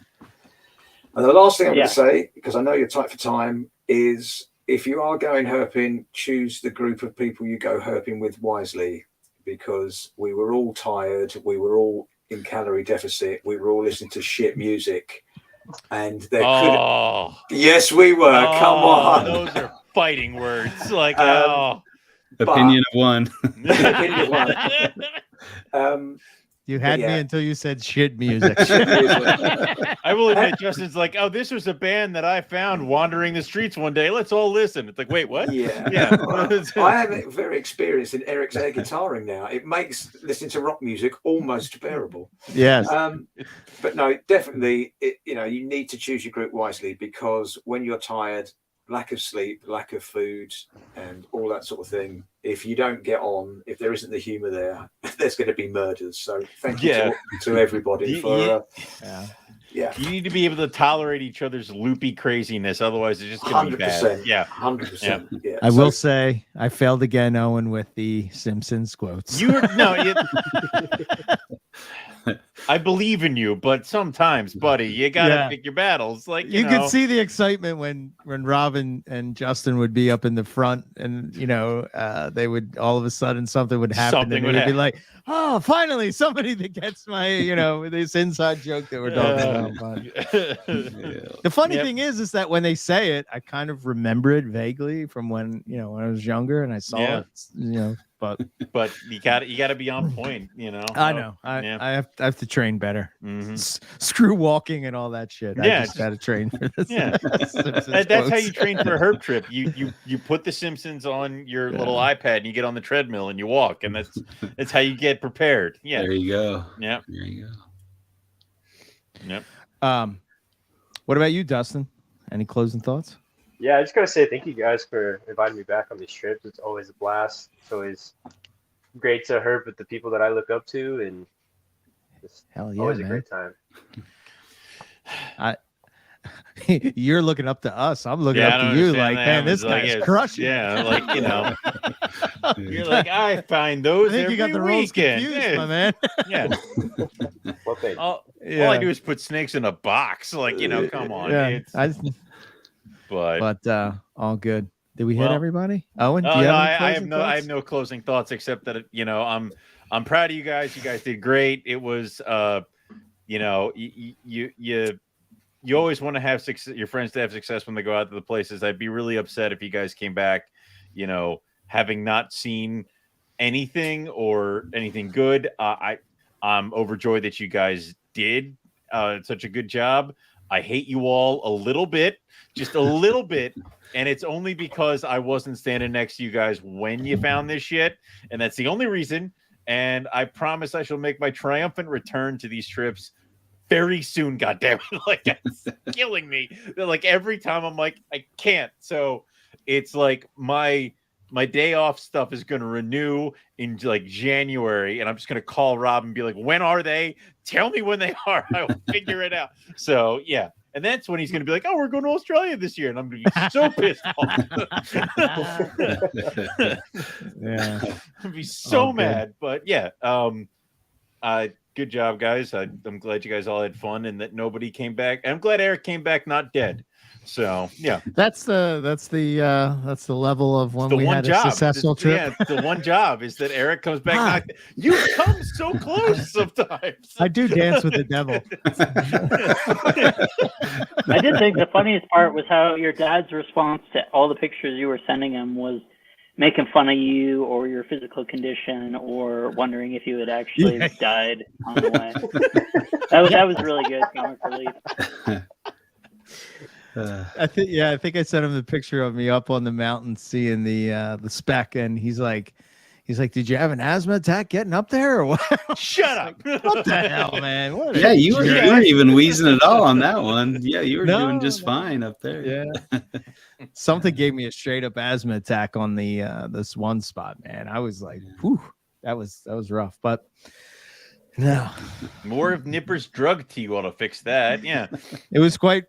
And the last thing I'm going to say, because I know you're tight for time, is if you are going herping, choose the group of people you go herping with wisely, because we were all tired. We were all in calorie deficit. We were all listening to shit music, and there yes, we were. Come on, those are fighting words. Like opinion of one. Opinion of one. You had me until you said shit music. I will admit, Justin's like, oh, this was a band that I found wandering the streets one day. Let's all listen. It's like, wait, what? Yeah. I am very experienced in Eric's air guitaring now. It makes listening to rock music almost bearable. Yes. But no, definitely, you need to choose your group wisely, because when you're tired, lack of sleep, lack of food, and all that sort of thing, if you don't get on, if there isn't the humor there, there's going to be murders. So thank you to everybody for you need to be able to tolerate each other's loopy craziness, otherwise it's just going to be bad. 100%. Yeah. I will say I failed again, Owen, with the Simpsons quotes. I believe in you, but sometimes, buddy, you gotta pick your battles. Like you could see the excitement when Robin and Justin would be up in the front, and they would all of a sudden something would happen, and it would be like, oh, finally somebody that gets my this inside joke that we're talking about. The funny thing is that when they say it, I kind of remember it vaguely from when when I was younger and I saw it. But you gotta be on point, I know. I have to train better. Screw walking and all that shit. I just gotta train for this. That's how you train for a herp trip. You put the Simpsons on your little iPad and you get on the treadmill and you walk, and that's how you get prepared. Yeah. There you go. Yeah. There you go. Yep. What about you, Dustin? Any closing thoughts? Yeah, I just gotta say thank you guys for inviting me back on these trips. It's always a blast. It's always great to herp with the people that I look up to, and it's always a great time. You're looking up to us. I'm looking up to you. Like, man, this guy's crushing. Yeah, like you're like, I find those. I think you got the rules confused, my man. Yeah. All I do is put snakes in a box. Like, come on. Yeah. But all good. Did we hit everybody? Owen, do you I have no closing thoughts except that I'm proud of you guys. You guys did great. It was you always want to have your friends to have success when they go out to the places. I'd be really upset if you guys came back, having not seen anything or anything good. I'm overjoyed that you guys did such a good job. I hate you all a little bit, just a little bit. And it's only because I wasn't standing next to you guys when you found this shit. And that's the only reason. And I promise I shall make my triumphant return to these trips very soon. God damn it. Like, it's killing me. Like, every time I'm like, I can't. So it's like my day off stuff is going to renew in like January, and I'm just going to call Rob and be like, when are they? Tell me when they are. I will figure it out. So yeah. And that's when he's going to be like, oh, we're going to Australia this year. And I'm going to be so pissed off. Yeah. I'd be so mad. But yeah. Good job, guys. I'm glad you guys all had fun and that nobody came back. I'm glad Eric came back not dead. So yeah, that's the level of when we had a successful trip. Yeah, the one job is that Eric comes back. You come so close sometimes. I do dance with the devil. I did think the funniest part was how your dad's response to all the pictures you were sending him was making fun of you or your physical condition or wondering if you had actually died on the way. That was really good. Comic relief. I think I sent him the picture of me up on the mountain seeing the spec, and he's like, did you have an asthma attack getting up there or what? Shut up. What the hell, man? What Yeah, you jerk. weren't even wheezing at all on that one. Yeah, you were No, doing just no. fine up there. Yeah. Something gave me a straight up asthma attack on the this one spot, man. I was like, whew, that was rough. But no. More of Nipper's drug tea ought to fix that. Yeah. It was quite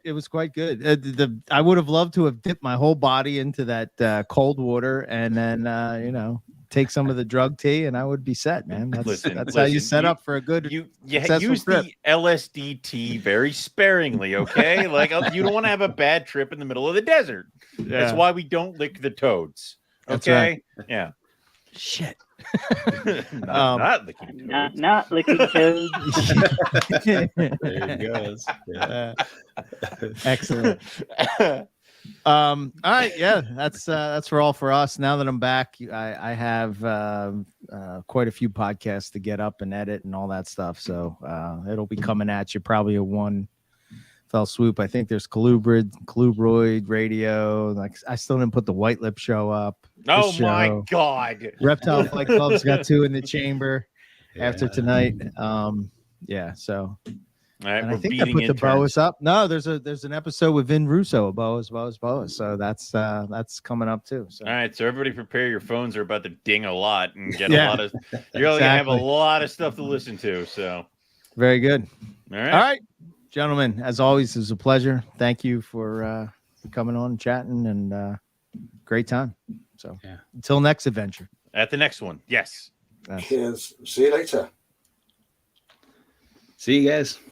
good. I would have loved to have dipped my whole body into that cold water and then take some of the drug tea, and I would be set, man. That's how you set up for a good. You successful use trip. the LSD tea very sparingly, okay? Like you don't want to have a bad trip in the middle of the desert. That's why we don't lick the toads. That's Okay. right. Yeah. Shit. not licking toads. Not licking toads. There it goes. Yeah. Excellent. All right, yeah, that's for all for us. Now that I'm back, I have quite a few podcasts to get up and edit and all that stuff. So it'll be coming at you probably a one fell swoop. I think there's Colubroid Radio. Like I still didn't put the White Lip show up. Oh my God. Reptile Flight Club's got 2 in the chamber after tonight. Yeah, so. All right, And we're I think I beating put the interns. boas up. No, there's an episode with Vin Russo, boas. So that's coming up too. So All right, so everybody prepare your phones. Are about to ding a lot and get a lot of. You're gonna have a Exactly. lot of stuff to listen to. So very good. all right. All right, gentlemen. As always, it was a pleasure. Thank you for coming on and chatting, and great time. So until next adventure. At the next one, yes. Cheers. See you later. See you guys.